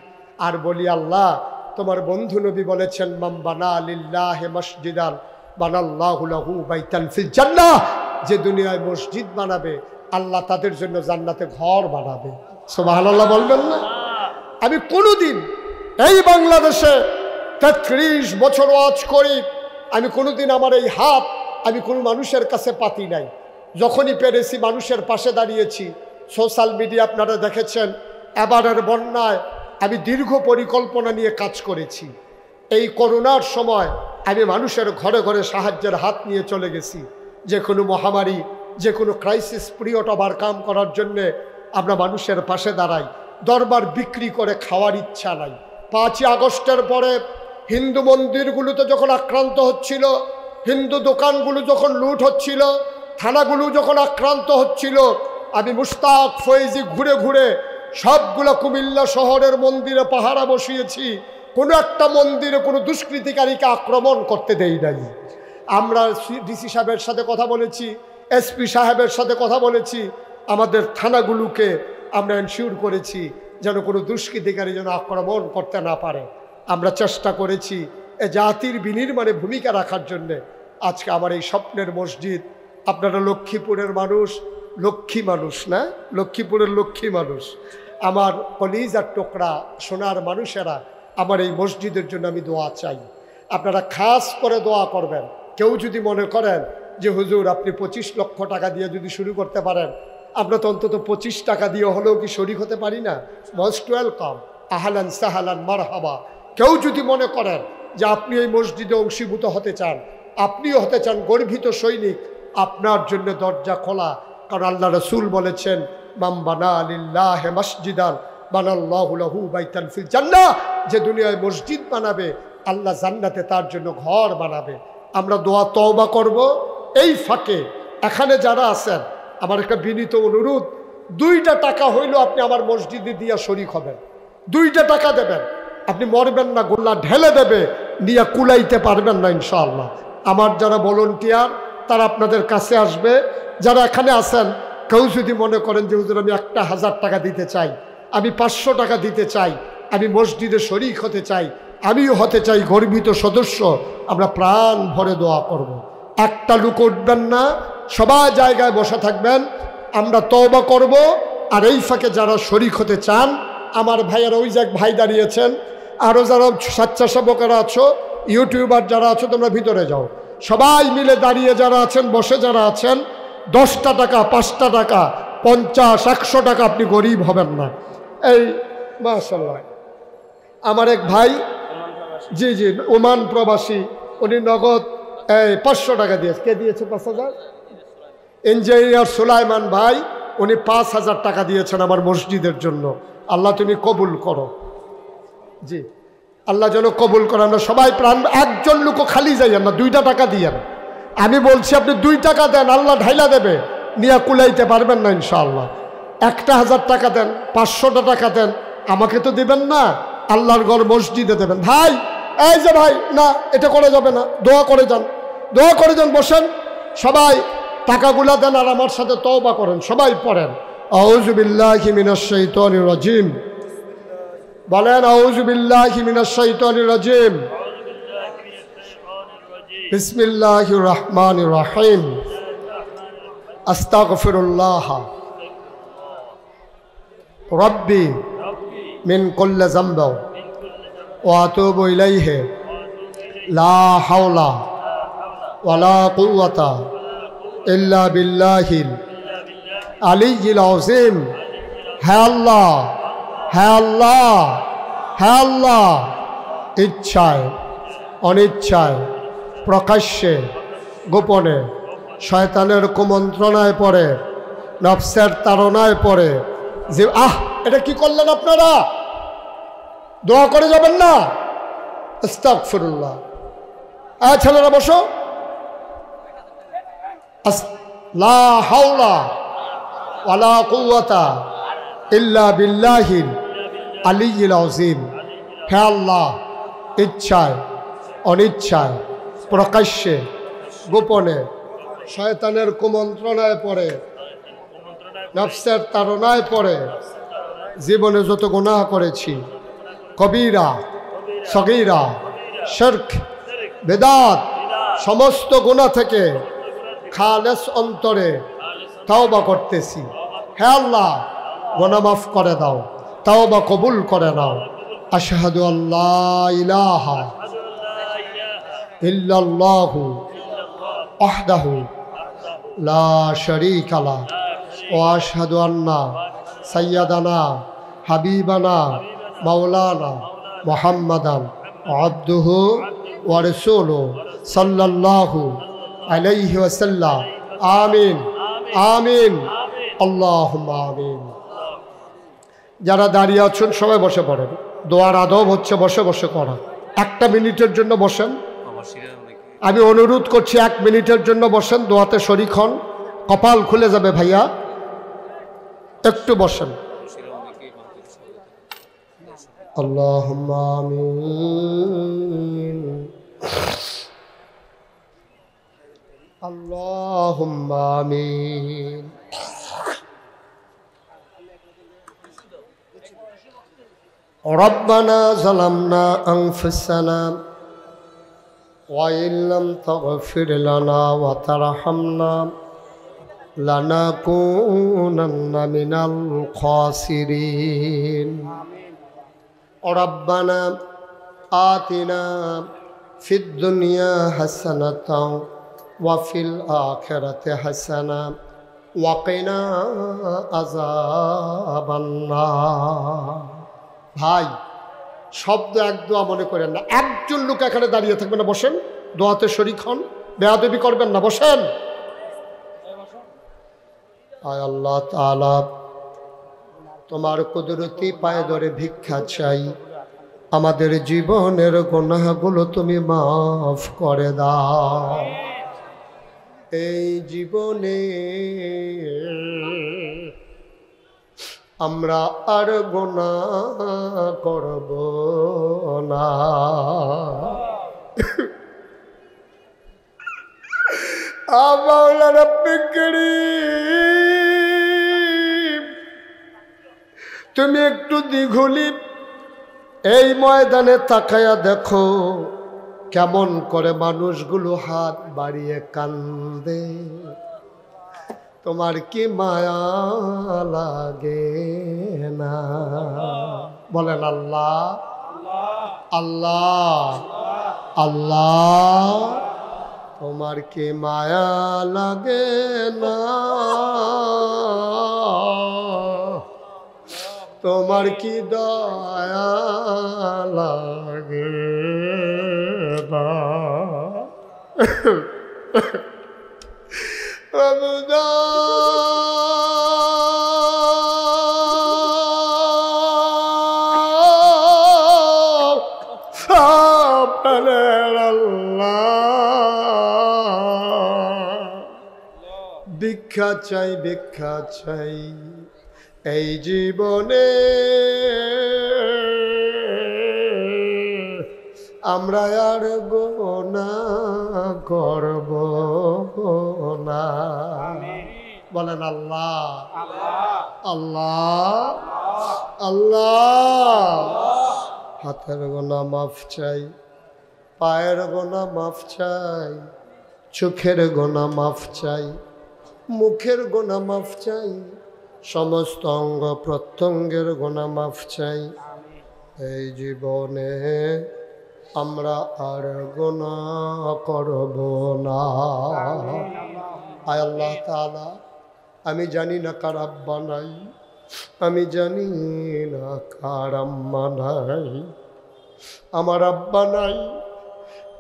আর বলি আল্লাহ তোমার বন্ধু নবী বলেছেন মান বানা লিল্লাহি মসজিদান বানাল্লাহু লাহু বাইতান ফিল জান্নাহ, যে দুনিয়ায় মসজিদ বানাবে আল্লাহ তাদের জন্য জান্নাতে ঘর বানাবে। সুবহানাল্লাহ বলবেন না? আমি কোনোদিন এই বাংলাদেশে 33 বছর ওয়াজ করি, আমি কোনোদিন আমার এই হাত আমি কোনো মানুষের কাছে পাতি নাই। যখনই পেরেছি মানুষের পাশে দাঁড়িয়েছি, সোশ্যাল মিডিয়া আপনারা দেখেছেন, এবারের বন্যায় আমি দীর্ঘ পরিকল্পনা নিয়ে কাজ করেছি। এই করোনার সময় আমি মানুষের ঘরে ঘরে সাহায্যের হাত নিয়ে চলে গেছি। যে কোনো মহামারী, যে কোনো ক্রাইসিস পিরিয়ড ওভারকাম করার জন্যে আমরা মানুষের পাশে দাঁড়াই। দরবার বিক্রি করে খাওয়ার ইচ্ছা নাই। 5ই আগস্টের পরে হিন্দু মন্দিরগুলোতে যখন আক্রান্ত হচ্ছিল, হিন্দু দোকানগুলো যখন লুট হচ্ছিল, থানাগুলো যখন আক্রান্ত হচ্ছিল, আমি মুশতাক ফয়েজি ঘুরে ঘুরে সবগুলো কুমিল্লা শহরের মন্দিরে পাহারা বসিয়েছি। কোনো একটা মন্দিরে কোনো দুষ্কৃতিকারীকে আক্রমণ করতে দেই নাই। আমরা ডিসি সাহেবের সাথে কথা বলেছি, এসপি সাহেবের সাথে কথা বলেছি, আমাদের থানাগুলোকে আমরা এনশিওর করেছি যেন কোনো দুষ্কৃতিকারী যেন আক্রমণ করতে না পারে। আমরা চেষ্টা করেছি এ জাতির বিনির্মাণে ভূমিকা রাখার জন্যে। আজকে আমার এই স্বপ্নের মসজিদ, আপনারা লক্ষ্মীপুরের মানুষ, লক্ষ্মী মানুষ না, লক্ষ্মীপুরের লক্ষ্মী মানুষ, আমার কলিজার টুকরা সোনার মানুষেরা, আমার এই মসজিদের জন্য আমি দোয়া চাই। আপনারা খাস করে দোয়া করবেন। কেউ যদি মনে করেন যে হুজুর আপনি 25 লক্ষ টাকা দিয়ে যদি শুরু করতে পারেন, আমরা তো অন্তত 25 টাকা দিয়ে হলেও কি শরীক হতে পারি না? মোস্ট ওয়েলকাম, আহলান সাহালান মারহাবা। কেউ যদি মনে করেন যে আপনি এই মসজিদে অংশীভূত হতে চান, আপনিও হতে চান গর্বিত সৈনিক, আপনার জন্য দরজা খোলা। কারণ আল্লাহ রসুল বলেছেন, মাম বানা লিল্লাহি মসজিদান বানাল্লাহু লাহু বাইতান ফিল জান্নাহ, যে দুনিয়ায় মসজিদ বানাবে আল্লাহ জান্নাতে তার জন্য ঘর বানাবে। আমরা দোয়া তওবা করব। এই ফাঁকে এখানে যারা আছেন, আমার একটা বিনীত অনুরোধ, 2টা টাকা হইলেও আপনি আমার মসজিদে দিয়া শরীক হবেন। 2টা টাকা দেবেন, আপনি মরবেন না, গোল্লা ঢেলে দেবে, নিয়ে কুলাইতে পারবেন না ইনশাআল্লাহ। আমার যারা ভলান্টিয়ার তারা আপনাদের কাছে আসবে। যারা এখানে আছেন, কেউ যদি মনে করেন যে হুজুর আমি 1000 টাকা দিতে চাই, আমি 500 টাকা দিতে চাই, আমি মসজিদে শরীক হতে চাই, আমিও হতে চাই গর্বিত সদস্য, আমরা প্রাণ ভরে দোয়া করব। একটা লোক উঠবেন না, সবাই জায়গায় বসে থাকবেন, আমরা তওবা করব। আর এই ফাঁকে যারা শরীক হতে চান, আমার ভাইয়েরা, ওই যে ভাই দাঁড়িয়েছেন, আরও যারা স্বেচ্ছাসেবকেরা আছো, ইউটিউবার যারা আছো, তোমরা ভিতরে যাও। সবাই মিলে দাঁড়িয়ে যারা আছেন, বসে যারা আছেন, 10টা টাকা, 5টা টাকা, 50, 100 টাকা, আপনি গরিব হবেন না। এই মাশাআল্লাহ, আমার এক ভাই, জি জি, ওমান প্রবাসী, উনি নগদ 500 টাকা দিয়েছে। কে দিয়েছে 5000? ইঞ্জিনিয়ার সুলাইমান ভাই, উনি 5000 টাকা দিয়েছেন আমার মসজিদের জন্য। আল্লাহ তুমি কবুল করো। জি, আল্লাহ যেন কবুল করেন। আমরা সবাই প্রাণ, একজন লোকও খালি যাইয়েন না, 2টা টাকা দিয়েন। আমি বলছি আপনি 2 টাকা দেন, আল্লাহ ঢাইলা দেবে, নিয়ে কুলাইতে পারবেন না ইনশাআল্লাহ। 1000 টাকা দেন, 500 টাকা দেন, আমাকে তো দেবেন না, আল্লাহর ঘর মসজিদে দেবেন। ভাই, এই যে ভাই, না এটা করে যাবে না, দোয়া করে যান, দোয়া করে যান, বসেন সবাই, টাকাগুলা দেন আর আমার সাথে তওবা করেন। সবাই পড়েন আউযু বিল্লাহি মিনাশ শাইতানির রাজিম। বলেন আউযু বিল্লাহি মিনাশ শাইতানির রাজিম। বিসমিল্লাহির রহমানির রহিম। আস্তাগফিরুল্লাহ রব্বি মিন কুল্লি যামবি ওয়া আতুবু ইলাইহি লা হাওলা ওয়ালা কুওয়াতা ইল্লা বিল্লাহিল আলিয়্যিল আযীম। হে আল্লাহ, হে আল্লাহ, হে আল্লাহ, ইচ্ছায় অনিচ্ছায়, প্রকাশ্যে গোপনে, শয়তানের কুমন্ত্রণায় পড়ে, নফসের তাড়নায় পড়ে, যে এটা কি করলেন আপনারা, দোয়া করে যাবেন না? আস্তাগফিরুল্লাহ। ছেলেরা বসো। লা হাওলা ওয়ালা কুওয়াতা ইল্লা বিল্লাহিল আলিয়্যিল আযীম। হে আল্লাহ, ইচ্ছায় অনিচ্ছায়, প্রকাশ্যে গোপনে, শয়তানের কুমন্ত্রণায় পড়ে, নফসের তাড়নায় পড়ে, জীবনে যত গুনাহ করেছি, কবিরা সগীরা, শিরক, বিদআত, সমস্ত গুনাহ থেকে খালেস অন্তরে তওবা করতেছি। হে আল্লাহ, গুনাহ মাফ করে দাও, তওবা কবুল করে নাও। আশহাদু আল্লা ইলাহা ইল্লাল্লাহু ওয়াহদাহু লা শারীকা লাহু وأشهد أن سيدنا حبيبنا مولانا محمدا عبده ورسوله صلى الله عليه وسلم آمين آمين اللهم آمين যারা দাঁড়িয়ে আছেন সবাই বসে পড়েন দোয়ার আদব হচ্ছে বসে বসে করা একটা মিনিটের জন্য বসেন আমি অনুরোধ করছি 1 মিনিটের জন্য বসেন দোয়াতে শরীক হন কপাল খুলে যাবে ভাইয়া একটু বসেন আল্লাহুম্মা আমিন আল্লাহুম্মা আমিন ربنا ظلمنا أنفسنا وإن لم تغفر لنا وترحمنا لنكونن من الخاسرين ربنا آتنا في الدنيا حسنة وفي الآخرة حسنة وقنا عذاب النار ভাই শব্দ এক দোয়া মনে করেন না একজন লোক এখানে দাঁড়িয়ে থাকবেন না বসেন দোয়াতে শরীক হন বেয়াদবি করবেন না বসেন আয় আল্লাহ তাআলা তোমার কুদরতি পায়ে ধরে ভিক্ষা চাই আমাদের জীবনের গুনাহগুলো তুমি মাফ করে দাও এই জীবনে আমরা আর গুনাহ করব না আমাওলা রব্বে করিম তুমি একটু দিঘুলি এই ময়দানে তাকায়া দেখো কেমন করে মানুষগুলো হাত বাড়িয়ে কান্দে তোমার কি মায়া লাগে না বলেন আল্লাহ আল্লাহ আল্লাহ তোমার কি মায়া লাগে না তোমার কি দয়া লাগে না ভিক্ষা চাই ভিক্ষা চাই এই জীবনে আমরা আর গুনাহ করব না বলেন আল্লাহ আল্লাহ আল্লাহ হাতের গুনাহ মাফ চাই পায়ের গুনাহ মাফ চাই চোখের গুনাহ মাফ চাই মুখের গুনাহ মাফ চাই সমস্ত অঙ্গ প্রত্যঙ্গের গুনাহ মাফ চাই এই জীবনে আমরা আর গুনাহ করব না আয় আল্লাহ তাআলা আমি জানি না কার আব্বা নাই আমি জানি না কার আম্মা নাই আমার আব্বা নাই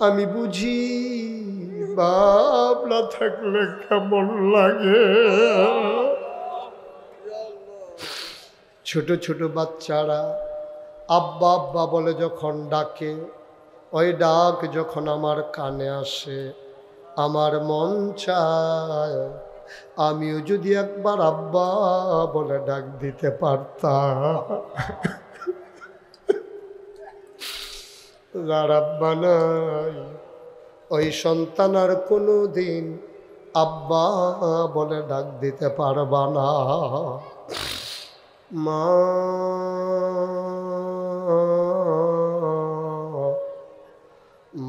আমি বুঝি বাপ না থাকলে কেমন লাগে ছোট ছোট বাচ্চারা আব্বা আব্বা বলে যখন ডাকে ওই ডাক যখন আমার কানে আসে আমার মন চায় আমিও যদি একবার আব্বা বলে ডাক দিতে পারতাম যার আব্বা নাই ওই সন্তান আর কোনো দিন আব্বা বলে ডাক দিতে পারবা না মা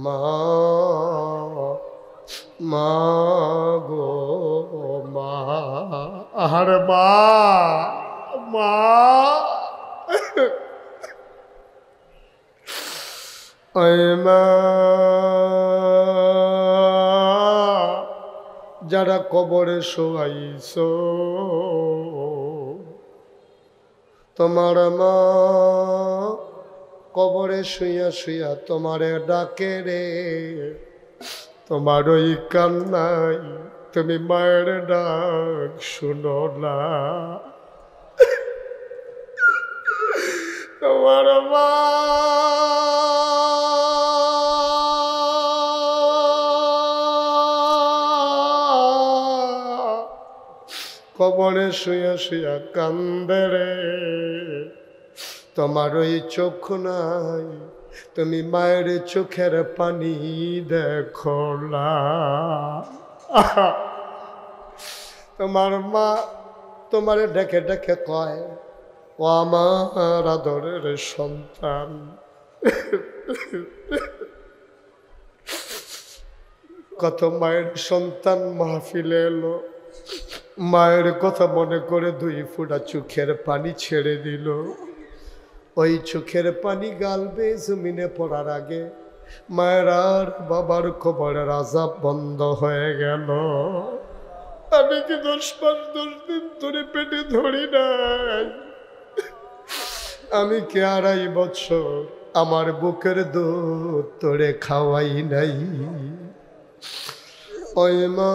মা মা গো মা আর মা মা ওই মা যারা কবরে শোয়াইছো তোমার মা কবরে শুইয়া শুইয়া তোমারে ডাকে রে, তোমার ওই কান্নাই তুমি মায়ের ডাক শুনো না। তোমার মা কবরে শুয়া শুয়া কান্দে রে, তোমার ওই চোখ নাই তুমি মায়ের চোখের পানি দেখো না। তোমার মা তোমারে ডেকে ডেকে কয়, ও আমার আদরের সন্তান। কত মায়ের সন্তান মাহফিলে এলো, মায়ের কথা মনে করে 2 ফোঁটা চোখের পানি ছেড়ে দিল। ওই চোখের পানি গালবে জমিনে পড়ার আগে মায়ের আর বাবার কবরের আযাব বন্ধ হয়ে গেল। আমি কি 10 মাস 10 দিন ধরে পেটে ধরি নাই? আমি কি 2.5 বছর আমার বুকের দুধ তোরে খাওয়াই নাই? ওই মা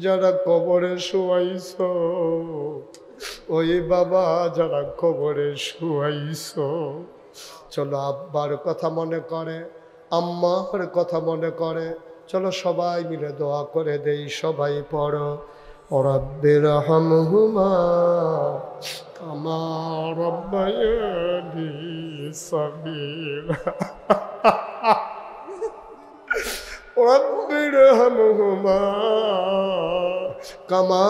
যারা কবরে শুয়াইছ, ওই বাবা যারা কবরে শুয়াইছ, চলো আব্বার কথা মনে করে, আম্মার কথা মনে করে, চলো সবাই মিলে দোয়া করে দেই। সবাই পড়ো, রব্বির হামহুমা কামা রব্বায়ানি সগীরা। রব্বির হামহুমা কামা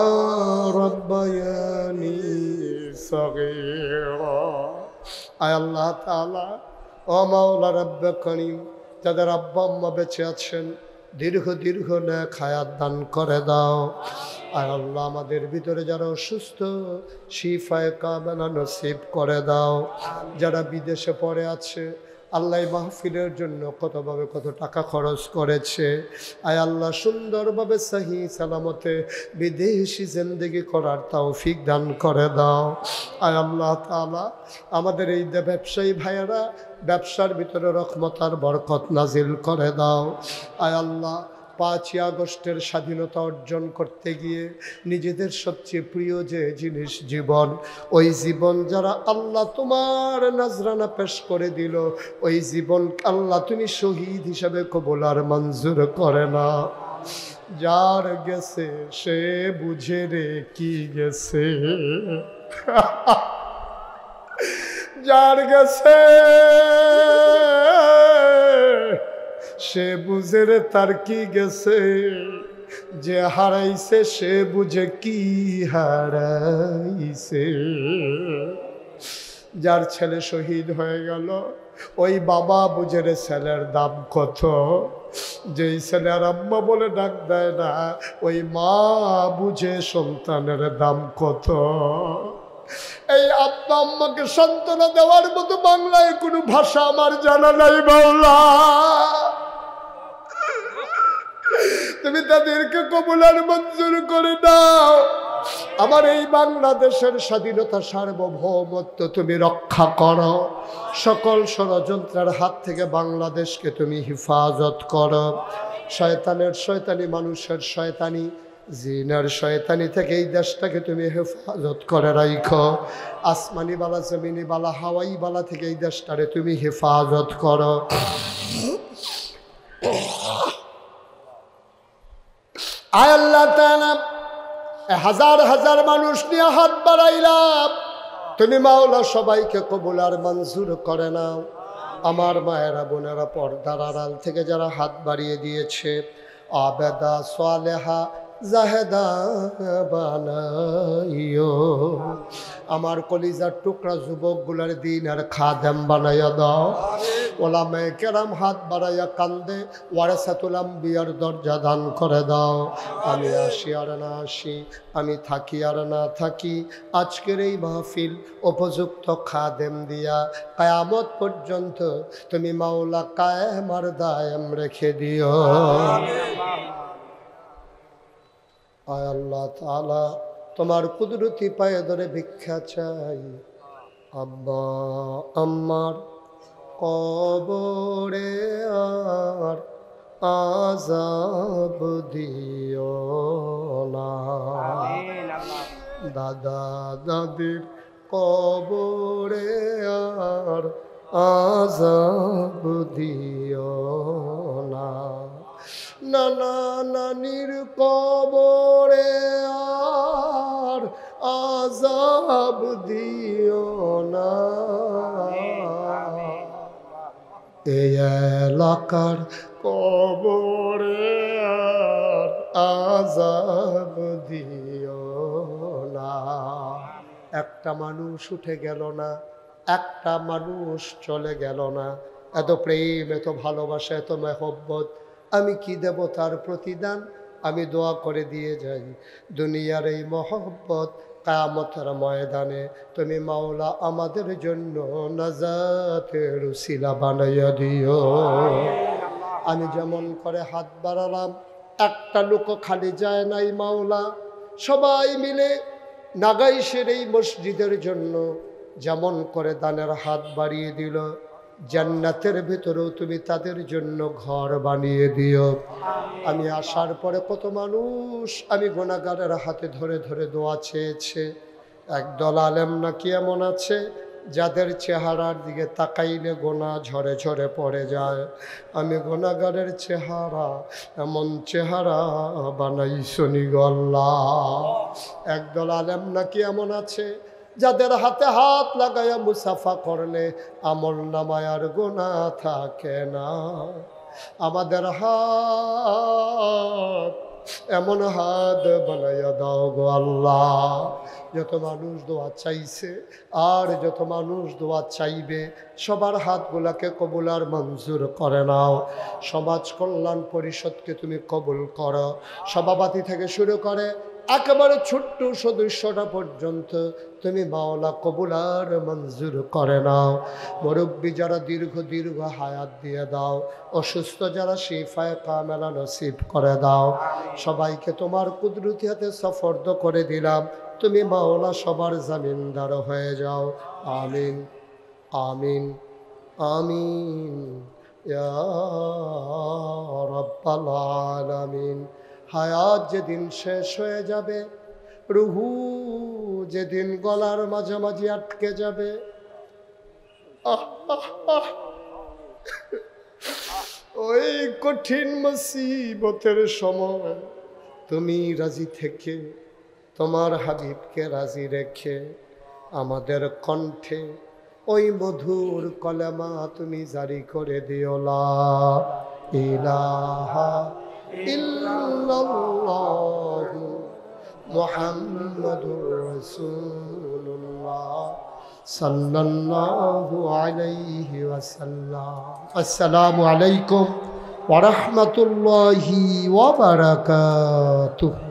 রব্বায়ানি সগীরা। আয় আল্লাহ তাআলা, ও মাওলা রব্বে করিম, যাদের আব্বা আম্মা বেঁচে আছেন দীর্ঘ দীর্ঘ নেক হায়াত দান করে দাও। আর আল্লাহ আমাদের ভিতরে যারা অসুস্থ শিফায়ে কামেলা নসিব করে দাও। যারা বিদেশে পড়ে আছে আল্লাহ মাহফিলের জন্য কতভাবে কত টাকা খরচ করেছে, আয় আল্লাহ সুন্দরভাবে সহি সালামতে বিদেশি জিন্দেগি করার তৌফিক দান করে দাও। আয় আল্লাহ তাআলা আমাদের এই ব্যবসায়ী ভাইয়েরা ব্যবসার ভিতরে রহমত আর বরকত নাজিল করে দাও। আয় আল্লাহ 5ই আগস্টের স্বাধীনতা অর্জন করতে গিয়ে নিজেদের সবচেয়ে প্রিয় যে জিনিস জীবন, ওই জীবন যারা আল্লাহ তোমার নাজরানা পেশ করে দিল, ওই জীবন আল্লাহ তুমি শহীদ হিসাবে কবুল আর মঞ্জুর করে না। যার গেছে সে বুঝে রে কি গেছে, যার গেছে সে বুঝে রে তার কি গেছে, যে হারাইছে সে বুঝে কি হারাইছে। যার ছেলে শহীদ হয়ে গেল ওই বাবা বুঝে রে ছেলের দাম কত, যেই ছেলে আর আম্মা বলে ডাক দেয় না ওই মা বুঝে সন্তানের দাম কত। এই আব্বা আম্মাকে সান্ত্বনা দেওয়ার মতো বাংলায় কোনো ভাষা আমার জানা নাই। বাংলা তুমি তাদেরকে কবুল আর মঞ্জুর করে দাও। আমার এই বাংলাদেশের স্বাধীনতা সার্বভৌমত্ব তুমি রক্ষা করো। সকল ষড়যন্ত্রের হাত থেকে বাংলাদেশকে তুমি হেফাজত করো। শয়তানের শয়তানি, মানুষের শয়তানি, জিনের শয়তানি থেকে এই দেশটাকে তুমি হেফাজত করে রাখো। আসমানি বালা, জমিনি বালা, হাওয়াই বালা থেকে এই দেশটারে তুমি হেফাজত করো। আয় আল্লাহ তাআলা, হাজার হাজার মানুষ নিয়ে হাত বাড়াইলাম, তুমি মাওলা সবাইকে কবুল আর মঞ্জুর করে নাও। আমার মায়েরা বোনেরা পর্দার আড়াল থেকে যারা হাত বাড়িয়ে দিয়েছে, আবেদা সালেহা জাহেদা বানাইও। আমার কলিজার টুকরা যুবকগুলার দিন আর খাদেম বানাইয়া দাও। ওলামায়ে কেরাম হাত বাড়াইয়া কান্দে, ওয়ারাসাতুল আম্বিয়ার দরজা দান করে দাও। আমি আসি আর না আসি, আমি থাকি আর না থাকি, আজকের এই মাহফিল উপযুক্ত খাদেম দিয়া কিয়ামত পর্যন্ত তুমি মাওলা কায়েম আর দায়েম রেখে দিও। আয় আল্লাহ তাআলা, তোমার কুদরতি পায়ে ধরে ভিক্ষা চাই, আব্বা আম্মার কবরে আর আযাব দিও না, দাদা দাদির কবরে আর আযাব দিও না, নানা নানির কবরে আর আযাব দিও না, এই এলাকার কবরে আর আযাব দিও না। একটা মানুষ উঠে গেল না, একটা মানুষ চলে গেল না। এত প্রেম, এত ভালোবাসা, এত মেহব্বত, আমি কি দেব তার প্রতিদান? আমি দোয়া করে দিয়ে যাই, দুনিয়ার এই মহব্বত কিয়ামতের ময়দানে তুমি মাওলা আমাদের জন্য নাজাতের উসিলা বানাইয়া দিও। আমি যেমন করে হাত বাড়ালাম, একটা লোক খালি যায় নাই মাওলা, সবাই মিলে নাগাইশের এই মসজিদের জন্য যেমন করে দানের হাত বাড়িয়ে দিল, জান্নাতের ভেতরেও তুমি তাদের জন্য ঘর বানিয়ে দিও। আমি আসার পরে কত মানুষ আমি গুনাহগারের হাতে ধরে ধরে দোয়া চেয়েছে। একদল আলেম নাকি এমন আছে যাদের চেহারার দিকে তাকাইলে গোনা ঝরে ঝরে পড়ে যায়। আমি গুনাহগারের চেহারা এমন চেহারা বানাইছনি গো আল্লাহ। একদল আলেম নাকি এমন আছে যাদের হাতে হাত লাগাইয়া মুসাফা করলে আমল নামায় আর গুনাহ থাকে না। আমাদের হাত এমন হাত বানাইয়া দাও গো আল্লাহ। যত মানুষ দোয়া চাইছে আর যত মানুষ দোয়া চাইবে সবার হাতগুলাকে কবুল আর মঞ্জুর করে নাও। সমাজ কল্যাণ পরিষদকে তুমি কবুল করো, সভাপতি থেকে শুরু করে একেবারে ছোট্ট সদস্যটা পর্যন্ত তুমি মাওলা কবুল আর মঞ্জুর করে নাও। মুরব্বী যারা দীর্ঘ দীর্ঘ হায়াত দিয়ে দাও, অসুস্থ যারা শিফায়ে কামেলা নসিব করে দাও। সবাইকে তোমার কুদরতি হাতে সফর্দ করে দিলাম, তুমি মাওলা সবার জামিনদার হয়ে যাও। আমিন আমিন আমিন ইয়া রাব্বাল আলামিন। হায়াত যেদিন শেষ হয়ে যাবে, রুহু যেদিন গলার মাঝামাঝি আটকে যাবে, ওই কঠিন মুসিবতের সময় তুমি রাজি থেকে তোমার হাবিবকে রাজি রেখে আমাদের কণ্ঠে ওই মধুর কলেমা তুমি জারি করে দিও, লা ইলাহা ইল্লাল্লাহু মুহাম্মাদুর রাসূলুল্লাহ সাল্লাল্লাহু আলাইহি ওয়াসাল্লাম। আসসালামু আলাইকুম ওয়া রাহমাতুল্লাহি ওয়া বারাকাতুহু।